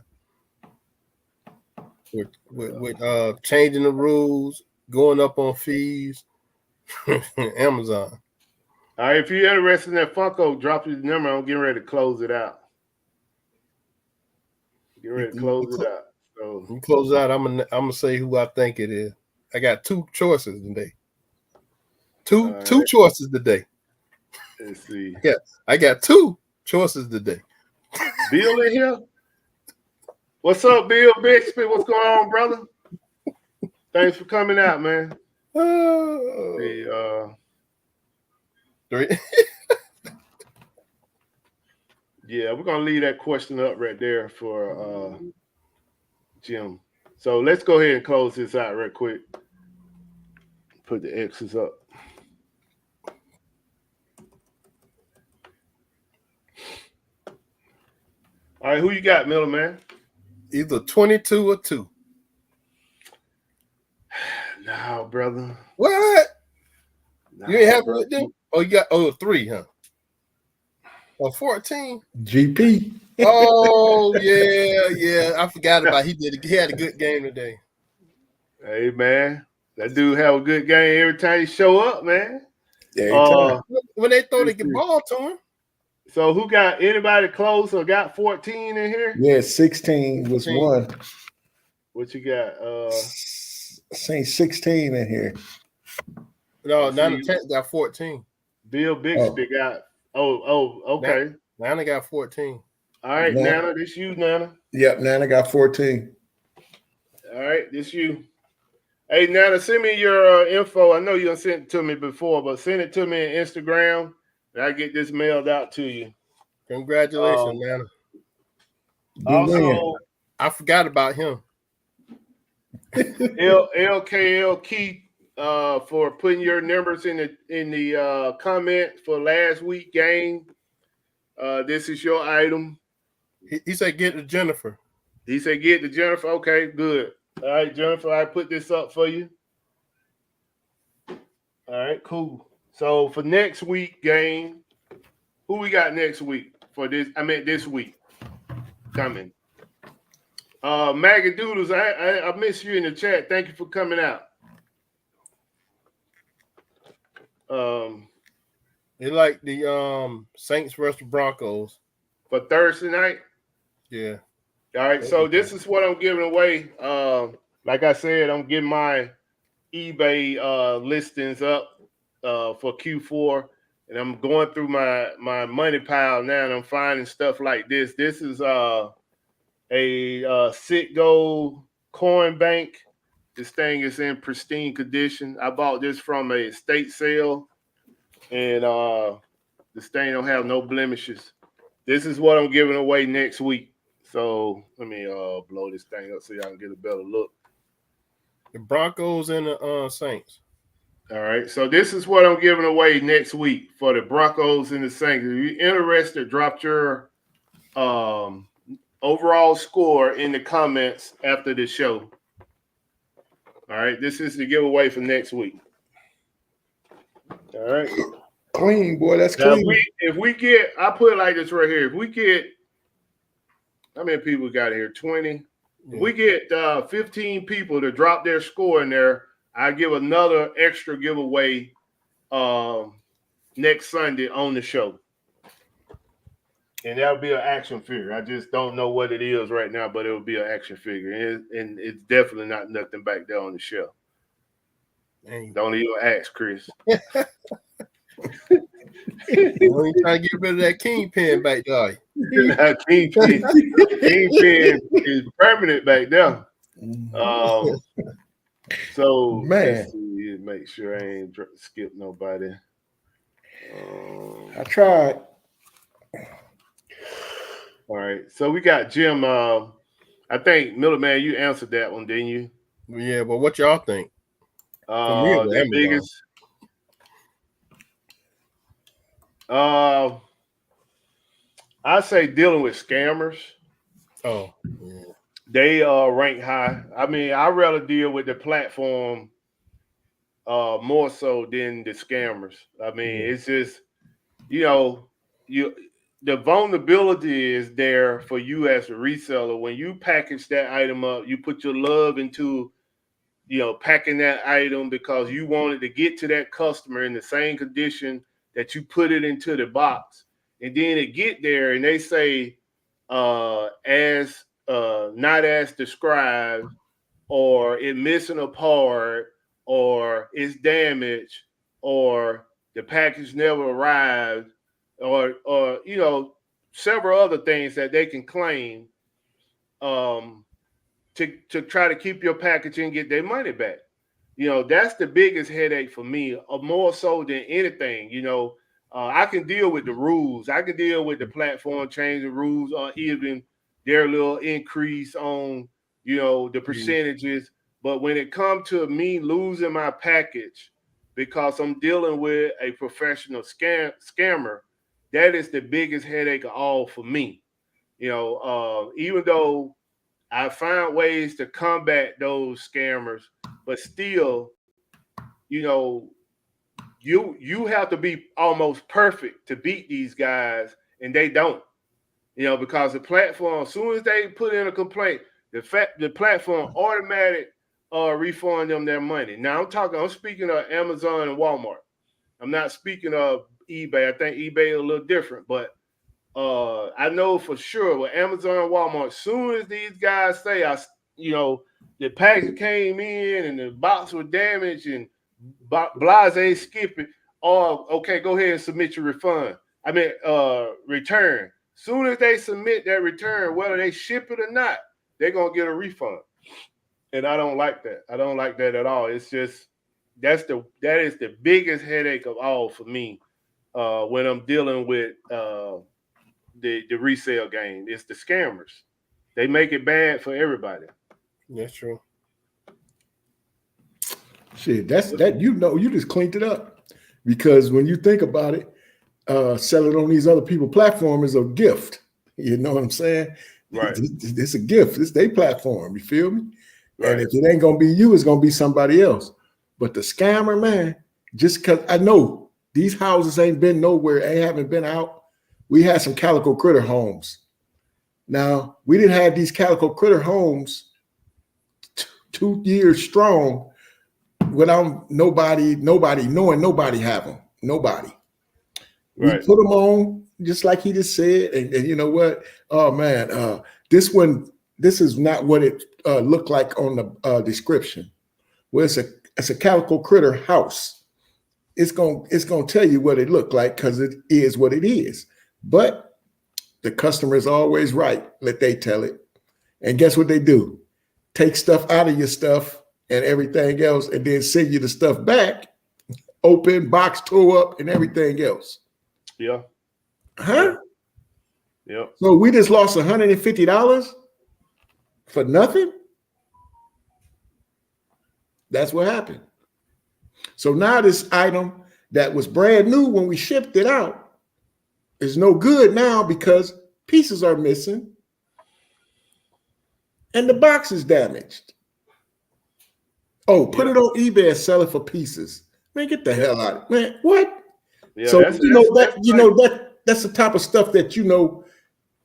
With changing the rules, going up on fees. Amazon. All right, if you're interested in that Funko, drop your number. I'm getting ready to close it out. Get ready to close it out. So you close it out. I'm gonna say who I think it is. I got two choices today. Two choices today. Let's see. Yeah, I got two choices today. Bill in here. What's up, Bill Bixby? What's going on, brother? Thanks for coming out, man. Three. Yeah, we're gonna leave that question up right there for Jim. So let's go ahead and close this out real quick. Put the X's up. All right, who you got, Miller, man? Either 22 or 2. No, brother. What? No, you ain't happy with them? Oh, you got 3, huh? Or 14? GP. Oh yeah. I forgot about he had a good game today. Hey man, that dude have a good game every time he show up, man. When they throw the ball to him. So who got anybody close or got 14 in here? Yeah, 16 was 16. one. What you got? Saying 16 in here. No, Nana Tech got 14. Bill Bixby got okay. Nana got 14. All right, Nana, this you, Nana. Yep, Nana got 14. All right, this you. Hey, Nana, send me your info. I know you done sent it to me before, but send it to me on Instagram, and I get this mailed out to you. Congratulations, Nana. Also, I forgot about him. LKL Keith for putting your numbers in the comment for last week game. This is your item. He said get to Jennifer. He said get to Jennifer. Okay, good. All right, Jennifer, I put this up for you. All right, cool. So for next week game, who we got next week for this? I mean this week coming. Magadoodles, I miss you in the chat. Thank you for coming out. They like the Saints versus Broncos for Thursday night. Yeah. All right. So this is what I'm giving away. Like I said, I'm getting my eBay listings up for Q4, and I'm going through my money pile now, and I'm finding stuff like this. This is a Citgo coin bank. This thing is in pristine condition. I bought this from a estate sale, and this thing don't have no blemishes. This is what I'm giving away next week. So let me blow this thing up so y'all can get a better look. The Broncos and the Saints. All right. So this is what I'm giving away next week for the Broncos and the Saints. If you're interested, drop your overall score in the comments after the show. All right. This is the giveaway for next week. All right. Clean, boy. That's now, clean. If we get, I put it like this right here. If we get, how many people we got here? 20. Yeah. If we get 15 people to drop their score in there, I give another extra giveaway next Sunday on the show. And that'll be an action figure. I just don't know what it is right now, but it'll be an action figure. And it's definitely not nothing back there on the shelf. Dang. Don't even ask, Chris. You trying to get rid of that kingpin back there. Kingpin is permanent back there. So man, let's see, make sure I ain't skip nobody. I tried. All right, so we got Jim. I think Miller Man, you answered that one, didn't you? Yeah, but what y'all think? The biggest. I say dealing with scammers. Oh, yeah. They rank high. I mean, I rather deal with the platform more so than the scammers. I mean, Yeah. it's just you know you the vulnerability is there for you as a reseller when you package that item up. You put your love into packing that item because you wanted to get to that customer in the same condition that you put it into the box, and then it get there and they say as not as described, or it missing a part, or it's damaged, or the package never arrived, or several other things that they can claim um, to try to keep your package and get their money back. That's the biggest headache for me, more so than anything. I can deal with the rules. I can deal with the platform changing rules, or even their little increase on, the percentages. But when it comes to me losing my package because I'm dealing with a professional scammer, that is the biggest headache of all for me. Even though I found ways to combat those scammers, but still, you know, you have to be almost perfect to beat these guys, and they don't. Because the platform, as soon as they put in a complaint, the platform automatic refund them their money. Now I'm speaking of Amazon and Walmart. I'm not speaking of eBay. I think eBay is a little different, but I know for sure with Amazon and Walmart, as soon as these guys say, the package came in and the box was damaged and blase skipping, or okay, go ahead and submit your refund. I mean, return. Soon as they submit that return, whether they ship it or not, they're gonna get a refund. And I don't like that. I don't like that at all. It's just that is the biggest headache of all for me when I'm dealing with the resale game. It's the scammers. They make it bad for everybody. That's true. Shit, you just cleaned it up. Because when you think about it, selling on these other people platform is a gift. You know what I'm saying? Right. It's a gift. It's their platform. You feel me? Right. And if it ain't gonna be you, it's gonna be somebody else. But the scammer, man, just because I know these houses ain't been nowhere, they haven't been out. We had some Calico Critter homes. Now we didn't have these Calico Critter homes 2 years strong without nobody knowing nobody have them. Nobody. We Right. put them on just like he just said, and you know what? Oh man, this is not what it looked like on the description. Well, it's a Calico Critter house. It's gonna tell you what it looked like because it is what it is. But the customer is always right. Let they tell it. And guess what they do? Take stuff out of your stuff and everything else, and then send you the stuff back, open, box, tore up, and everything else. Yeah. Huh? Yeah. So we just lost $150 for nothing? That's what happened. So now this item that was brand new when we shipped it out is no good now because pieces are missing and the box is damaged. Oh, put it on eBay and sell it for pieces. Man, get the hell out of it. Man, what? Yeah. So that's the type of stuff that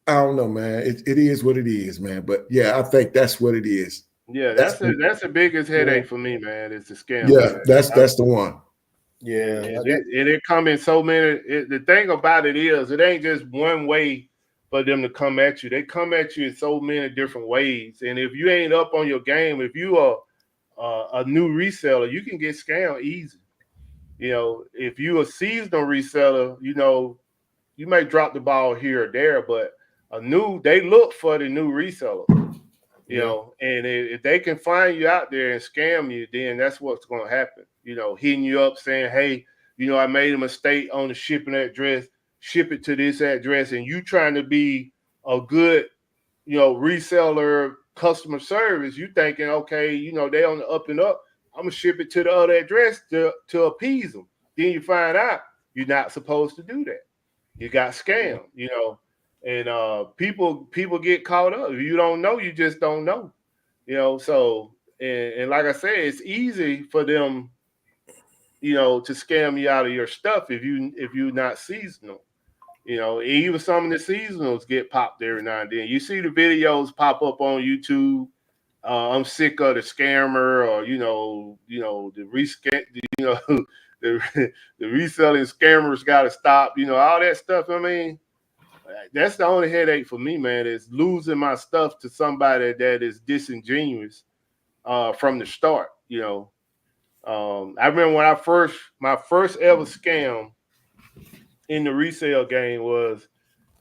I don't know, man. It is what it is, man. But yeah, I think that's what it is. Yeah, that's the biggest headache for me, man. It's the scam. Yeah, man. that's the one. Yeah. And it come in so many. The thing about it is, it ain't just one way for them to come at you. They come at you in so many different ways. And if you ain't up on your game, if you are a new reseller, you can get scammed easy. If you a seasonal reseller, you may drop the ball here or there, but they look for the new reseller. And if they can find you out there and scam you, then that's what's going to happen. Hitting you up saying, hey, I made a mistake on the shipping address, ship it to this address, and you trying to be a good, reseller customer service, you thinking, okay, they on the up and up, I'm going to ship it to the other address to appease them. Then you find out you're not supposed to do that. You got scammed, And people get caught up. If you don't know, you just don't know. So and like I said, it's easy for them, to scam you out of your stuff if you're not seasonal. Even some of the seasonals get popped every now and then. You see the videos pop up on YouTube. I'm sick of the scammer, or the the reselling scammers got to stop. All that stuff. I mean, that's the only headache for me, man. Is losing my stuff to somebody that is disingenuous from the start. I remember when my first ever scam in the resale game was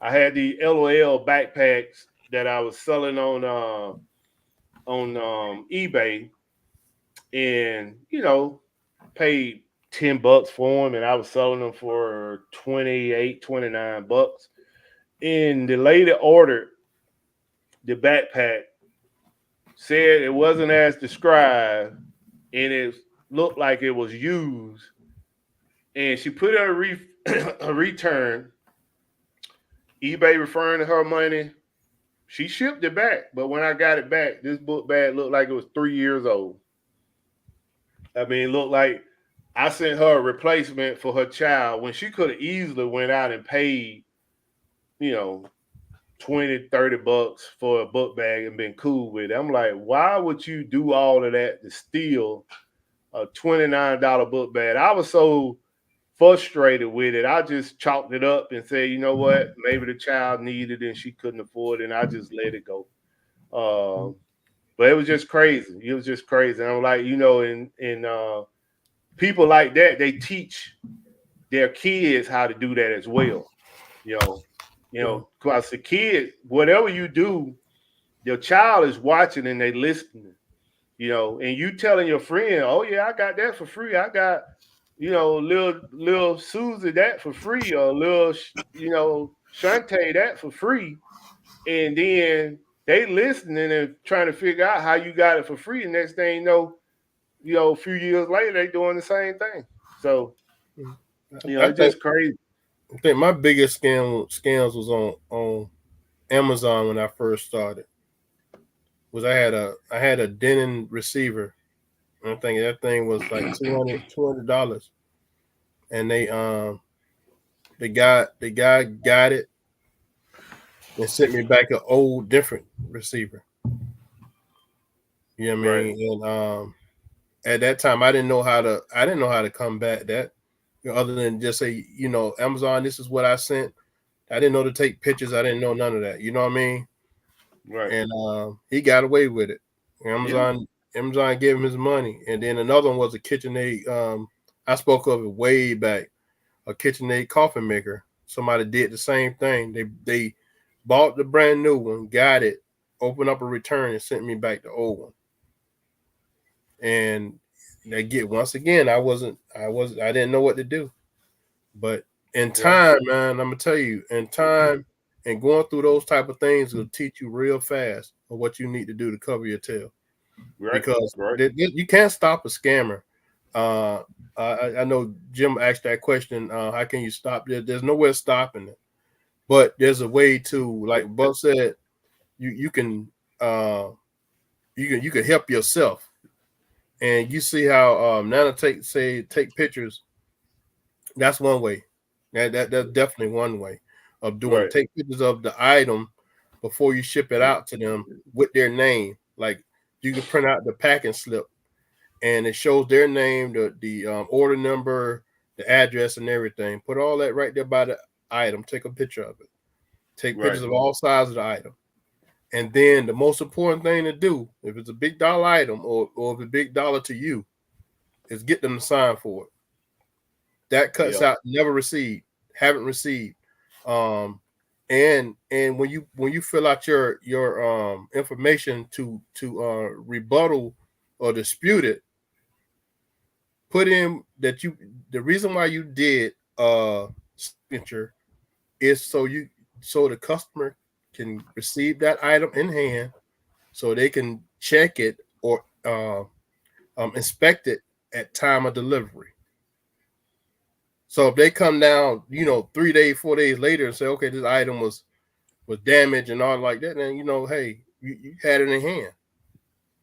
I had the LOL backpacks that I was selling on eBay, and paid $10 for them, and I was selling them for 28, 29 bucks. And the lady ordered the backpack, said it wasn't as described, and it looked like it was used. And she put in a return, eBay referring to her money. She shipped it back, but when I got it back, this book bag looked like it was 3 years old. I mean, it looked like I sent her a replacement for her child when she could have easily went out and paid, you know, 20, 30 bucks for a book bag and been cool with it. I'm like, why would you do all of that to steal a $29 book bag? I was so frustrated with it. I just chalked it up and said, you know what? Maybe the child needed it and she couldn't afford it, and I just let it go. But it was just crazy. It was just crazy. And I'm like, in people like that, they teach their kids how to do that as well. Because the kid, whatever you do, your child is watching and they listening. And you telling your friend, oh yeah, I got that for free. I got, little Susie that for free, or little, Shantae that for free. And then they listening and trying to figure out how you got it for free. And next thing you know, a few years later, they doing the same thing. So, it's just crazy. I think my biggest scams was on Amazon when I first started. Was I had a Denon receiver. And I think that thing was like $200, and the guy got it and sent me back an old different receiver. You know what I mean? Right. And at that time, I didn't know how to combat that, other than just say, Amazon, this is what I sent. I didn't know to take pictures. I didn't know none of that. You know what I mean? Right. And he got away with it. Amazon gave him his money. And then another one was a KitchenAid. I spoke of it way back. A KitchenAid coffee maker. Somebody did the same thing. They bought the brand new one, got it, opened up a return, and sent me back the old one. And once again, I didn't know what to do. But in time, man, I'm gonna tell you, in time and going through those type of things will teach you real fast of what you need to do to cover your tail. Right. Because you can't stop a scammer. I know Jim asked that question. How can you stop it? There's nowhere stopping it, but there's a way to, like Buck said, you can help yourself. And you see how Nana take pictures. That's one way. That's definitely one way of doing it. Take pictures of the item before you ship it out to them with their name. Like you can print out the packing slip, and it shows their name, the order number, the address, and everything. Put all that right there by the item. Take a picture of it. Take pictures of all sides of the item. And then the most important thing to do, if it's a big dollar item or if it's a big dollar to you, is get them to sign for it. That cuts out never received, haven't received. And when you fill out your information to rebuttal or dispute it, put in that the reason why you did signature is so the customer can receive that item in hand, so they can check it or inspect it at time of delivery. So if they come down, 3 days, 4 days later and say, okay, this item was was damaged and all like that, then hey, you had it in hand.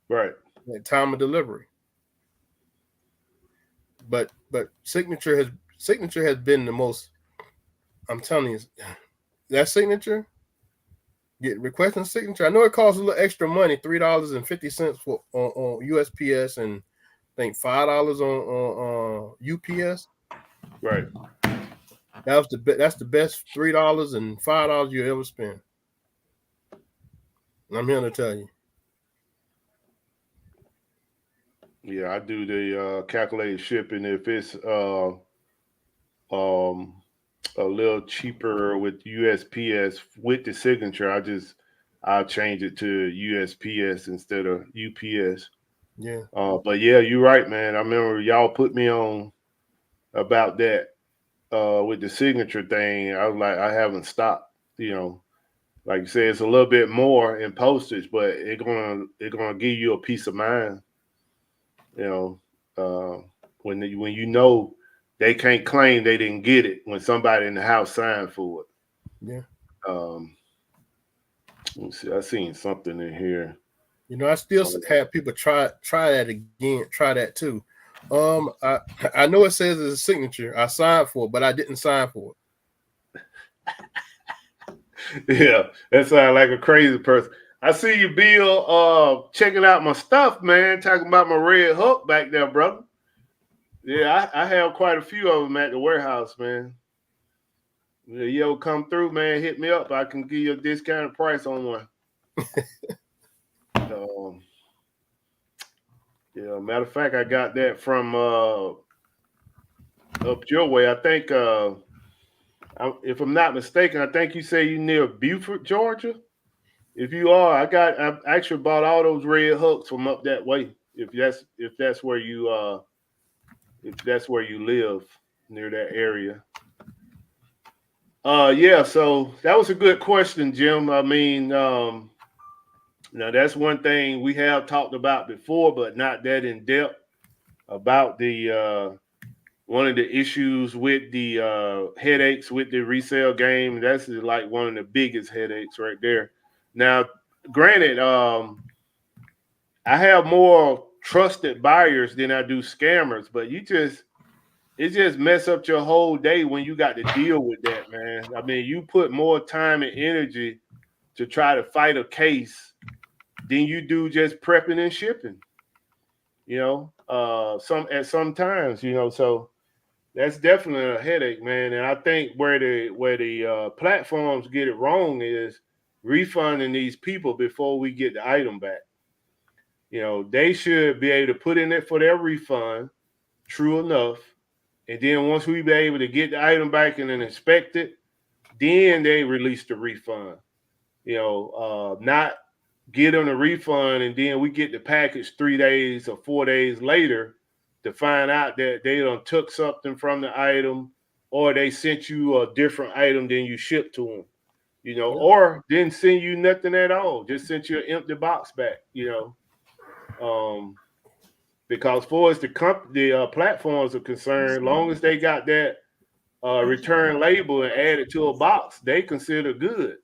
Right. At time of delivery. But signature has been the most. I'm telling you, that signature, requesting signature. I know it costs a little extra money, $3.50 for on USPS, and I think $5 on UPS. Right. That's the best $3 and $5 you ever spend. I'm here to tell you. Yeah, I do the calculated shipping. If it's a little cheaper with USPS with the signature, I'll change it to USPS instead of UPS. Yeah. But yeah, you're right, man. I remember y'all put me on about that with the signature thing. I was like, I haven't stopped. Like you said, it's a little bit more in postage, but it's gonna give you a peace of mind. When you know they can't claim they didn't get it when somebody in the house signed for it. Yeah. Let me see. I seen something in here. I still have people try that again. Try that too. I know it says it's a signature. I signed for it, but I didn't sign for it. Yeah, that sounds like a crazy person. I see you, Bill, checking out my stuff, man. Talking about my red hook back there, brother. Yeah, I have quite a few of them at the warehouse, man. Yeah, you ever come through, man, hit me up. I can give you a discounted price on one. Yeah, matter of fact, I got that from up your way. I think, if I'm not mistaken, I think you say you near Beaufort, Georgia. If you are, I actually bought all those red hooks from up that way. If that's where you live near that area. Yeah. So that was a good question, Jim. I mean, now that's one thing we have talked about before, but not that in depth about the one of the issues with the headaches with the resale game. That's like one of the biggest headaches right there. Now, granted, I have more trusted buyers than I do scammers, but it just mess up your whole day when you got to deal with that, man. I mean, you put more time and energy to try to fight a case than you do just prepping and shipping. Sometimes, so that's definitely a headache, man. And I think where the platforms get it wrong is refunding these people before we get the item back. They should be able to put in it for their refund, true enough. And then once we be able to get the item back and then inspect it, then they release the refund. Not get them a refund and then we get the package 3 days or 4 days later to find out that they done took something from the item or they sent you a different item than you shipped to them. Or didn't send you nothing at all, just sent you an empty box back. Because for as the platforms are concerned, long as they got that return label and add it to a box, they consider good.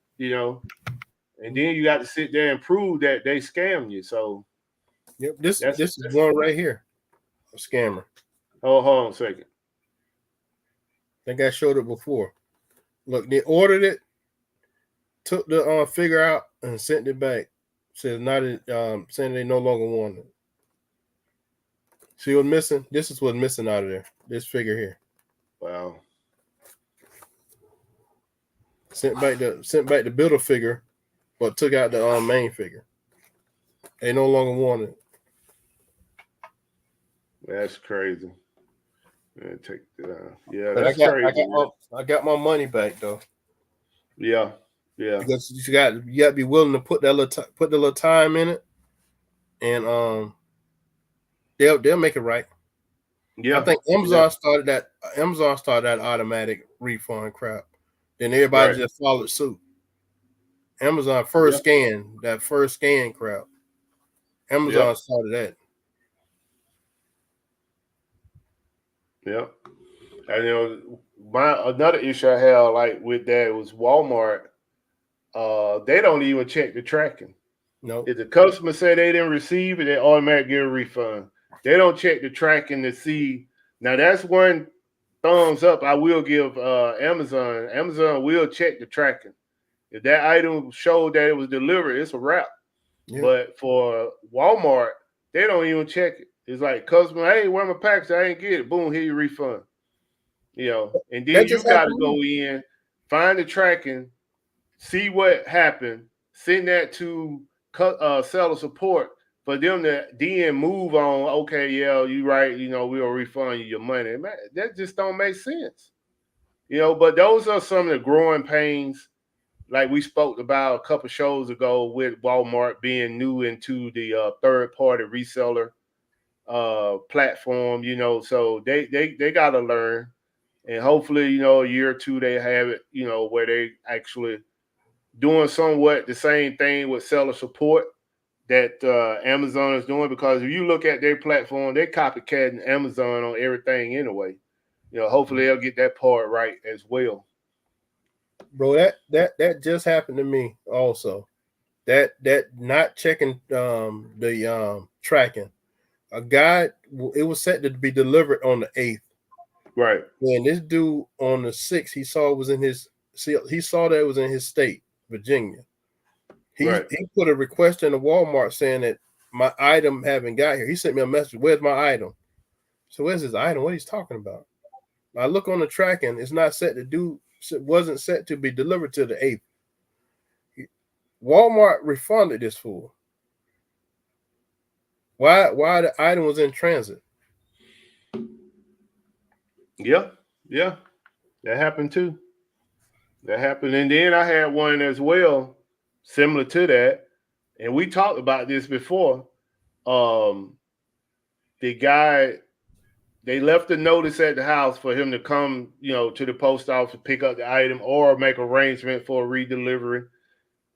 And then you got to sit there and prove that they scam you. So, yep, this is one right here, a scammer. Hold on a second. I think I showed it before. Look, they ordered it, took the figure out, and sent it back. Says saying they no longer want it. See what's missing? This is what's missing out of there. This figure here. Wow. Sent back the builder figure, but took out the main figure. They no longer want it. That's crazy. Take that. Yeah, But that's crazy. I got my money back though. Yeah. Because you got to be willing to put the little time in it, and they'll make it right. Yeah. I think Amazon started that automatic refund crap. Then everybody just followed suit. Amazon first scan crap. Amazon started that. Yep. And another issue I had like with that was Walmart. they don't even check the tracking. No. If the customer say they didn't receive it, they automatically get a refund. They don't check the tracking to see. Now that's one thumbs up I will give Amazon. Amazon will check the tracking. If that item showed that it was delivered, it's a wrap. Yeah. But for Walmart, they don't even check it. It's like customer, hey, where my package? I ain't get it. Boom, here your refund. And then you got to go in, find the tracking, see what happened, send that to seller support for them to then move on. Okay, yeah, you right. We'll refund you your money. Man, that just don't make sense. But those are some of the growing pains, like we spoke about a couple shows ago with Walmart being new into the third-party reseller platform. So they got to learn, and hopefully, a year or two they have it, where they actually doing somewhat the same thing with seller support that Amazon is doing, because if you look at their platform, they're copycatting Amazon on everything anyway. Hopefully they'll get that part right as well. Bro, that just happened to me also. That not checking the tracking. A guy, it was set to be delivered on the 8th. Right. And this dude on the 6th, he saw that it was in his state, Virginia. He put a request in the Walmart saying that my item haven't got here. He sent me a message, where's my item? So where's his item? What he's talking about? I look on the tracking, it's not set to do, it wasn't set to be delivered to the 8th. Walmart refunded this fool. Why the item was in transit? Yeah, that happened too. That happened, and then I had one as well, similar to that, and we talked about this before. The guy, they left a notice at the house for him to come, to the post office to pick up the item or make arrangement for a redelivery,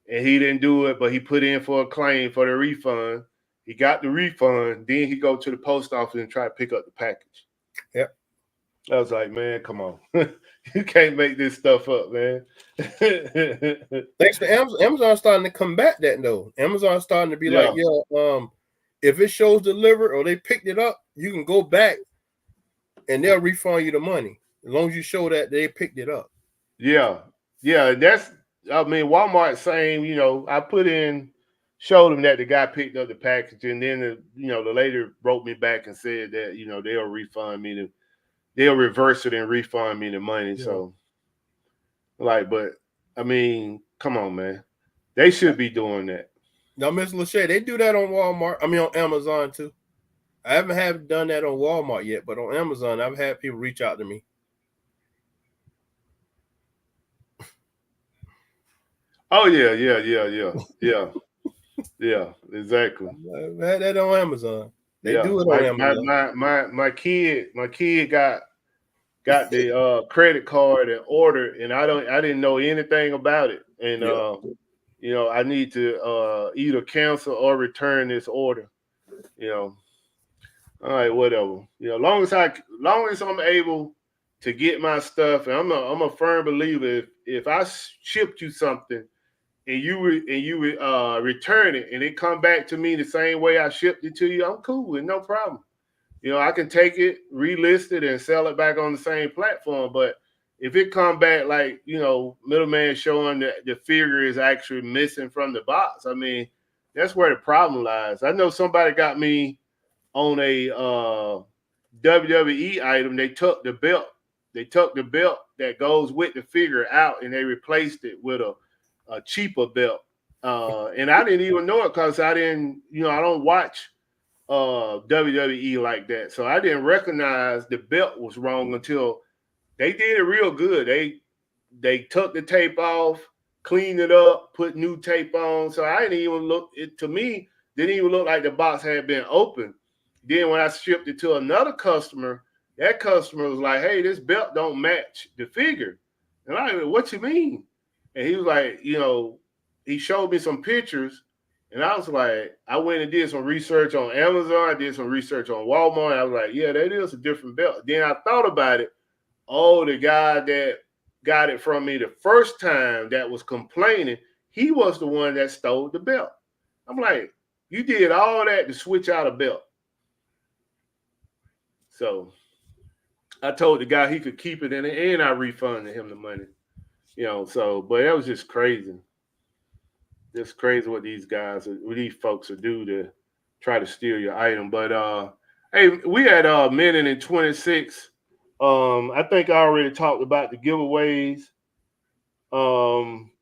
and he didn't do it, but he put in for a claim for the refund. He got the refund, then he go to the post office and try to pick up the package. Yep. I was like, man, come on. You can't make this stuff up, man. Thanks to Amazon starting to combat that, though. Amazon starting to be like, if it shows delivered or they picked it up, you can go back and they'll refund you the money as long as you show that they picked it up. Yeah. Walmart saying, I showed them that the guy picked up the package, and then the lady wrote me back and said that they'll refund me they'll reverse it and refund me the money. Yeah. So, but come on, man, they should be doing that. Now, Ms. Lachey, they do that on Walmart. On Amazon too. I haven't done that on Walmart yet, but on Amazon, I've had people reach out to me. Oh yeah, exactly. I've had that on Amazon. They do it on Amazon. My kid got the credit card and ordered, and I didn't know anything about it, and I need to either cancel or return this order. All right, whatever. Long as I'm able to get my stuff, and I'm a firm believer, if I shipped you something and you return it and it come back to me the same way I shipped it to you, I'm cool with no problem. I can take it, relist it, and sell it back on the same platform. But if it come back like, middleman showing that the figure is actually missing from the box, that's where the problem lies. I know somebody got me on a WWE item. They took the belt. That goes with the figure out, and they replaced it with a cheaper belt. And I didn't even know it because I don't watch WWE like that. So I didn't recognize the belt was wrong until they did it real good. They took the tape off, cleaned it up, put new tape on. So I didn't even look, it to me didn't even look like the box had been opened. Then when I shipped it to another customer, that customer was like, hey, this belt don't match the figure. And I was like, what you mean? And he was like, he showed me some pictures. And I was like, I went and did some research on Amazon. I did some research on Walmart. I was like, yeah, that is a different belt. Then I thought about it. Oh, the guy that got it from me the first time that was complaining, he was the one that stole the belt. I'm like, you did all that to switch out a belt. So I told the guy he could keep it in it, and I refunded him the money. But that was just crazy. Just crazy what these folks will do to try to steal your item. But hey, we had minute and 26. I think I already talked about the giveaways.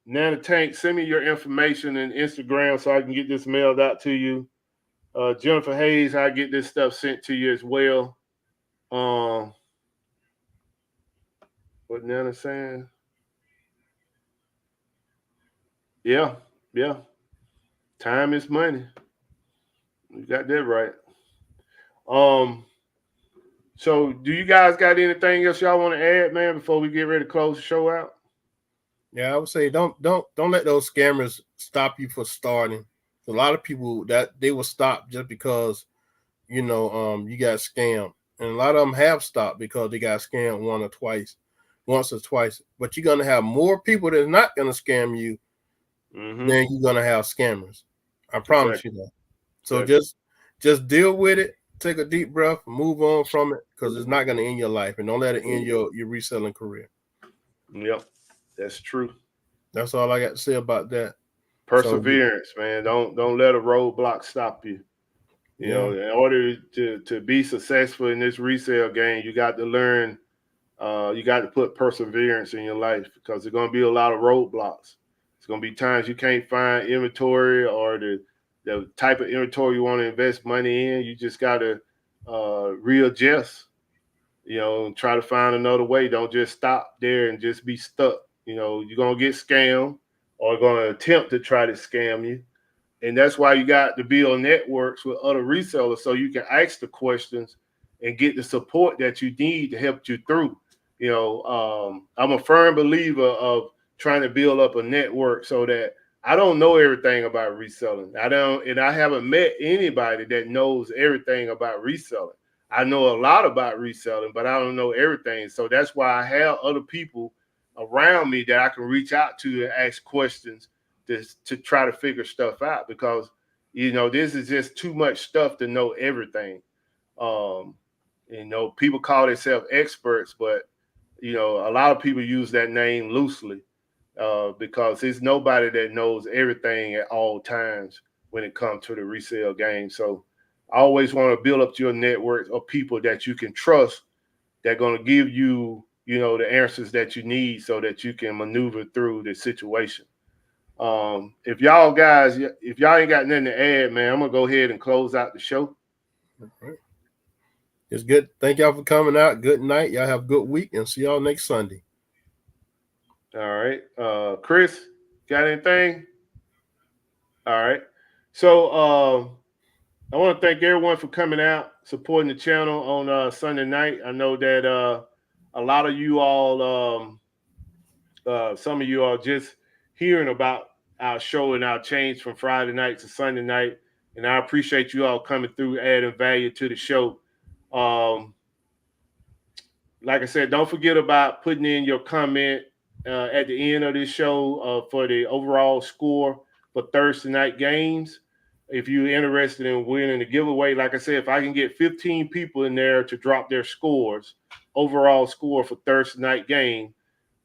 Nana Tank, send me your information and Instagram so I can get this mailed out to you. Jennifer Hayes, I get this stuff sent to you as well. What Nana saying? Yeah. Time is money. You got that right. So do you guys got anything else y'all want to add, man, before we get ready to close the show out? Yeah, I would say don't let those scammers stop you for starting. A lot of people that they will stop just because you got scammed, and a lot of them have stopped because they got scammed once or twice. But you're gonna have more people that's not gonna scam you than you're gonna have scammers. I promise you that. So just deal with it. Take a deep breath, move on from it, because it's not gonna end your life, and don't let it end your reselling career. Yep, that's true. That's all I got to say about that. Perseverance, man. Don't let a roadblock stop you. You know, in order to be successful in this resale game, you got to learn. You got to put perseverance in your life because there's going to be a lot of roadblocks. It's going to be times you can't find inventory or the type of inventory you want to invest money in. You just got to readjust. And try to find another way. Don't just stop there and just be stuck. You're going to get scammed or going to attempt to try to scam you. And that's why you got to build networks with other resellers so you can ask the questions and get the support that you need to help you through. I'm a firm believer of trying to build up a network so that I don't know everything about reselling. I haven't met anybody that knows everything about reselling. I know a lot about reselling, but I don't know everything. So that's why I have other people around me that I can reach out to and ask questions to try to figure stuff out because, this is just too much stuff to know everything. People call themselves experts, but, a lot of people use that name loosely because there's nobody that knows everything at all times when it comes to the resale game. So I always want to build up your network of people that you can trust that are going to give you, the answers that you need so that you can maneuver through the situation. If y'all ain't got nothing to add, man, I'm going to go ahead and close out the show. All right. It's good. Thank y'all for coming out. Good night. Y'all have a good week and see y'all next Sunday. All right. Chris, got anything? All right. So I want to thank everyone for coming out, supporting the channel on Sunday night. I know that a lot of you all, some of you are just hearing about our show and our change from Friday night to Sunday night. And I appreciate you all coming through, adding value to the show. Like I said, don't forget about putting in your comment at the end of this show for the overall score for Thursday night games. If you're interested in winning the giveaway, like I said, if I can get 15 people in there to drop their scores, overall score for Thursday night game,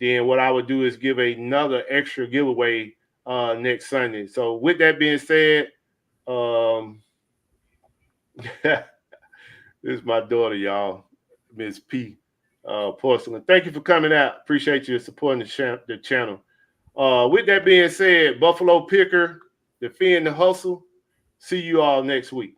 then what I would do is give another extra giveaway next Sunday. So with that being said, this is my daughter, y'all, Miss P. Porcelain. Thank you for coming out. Appreciate you supporting the channel. With that being said, Buffalo Picker, defend the hustle. See you all next week.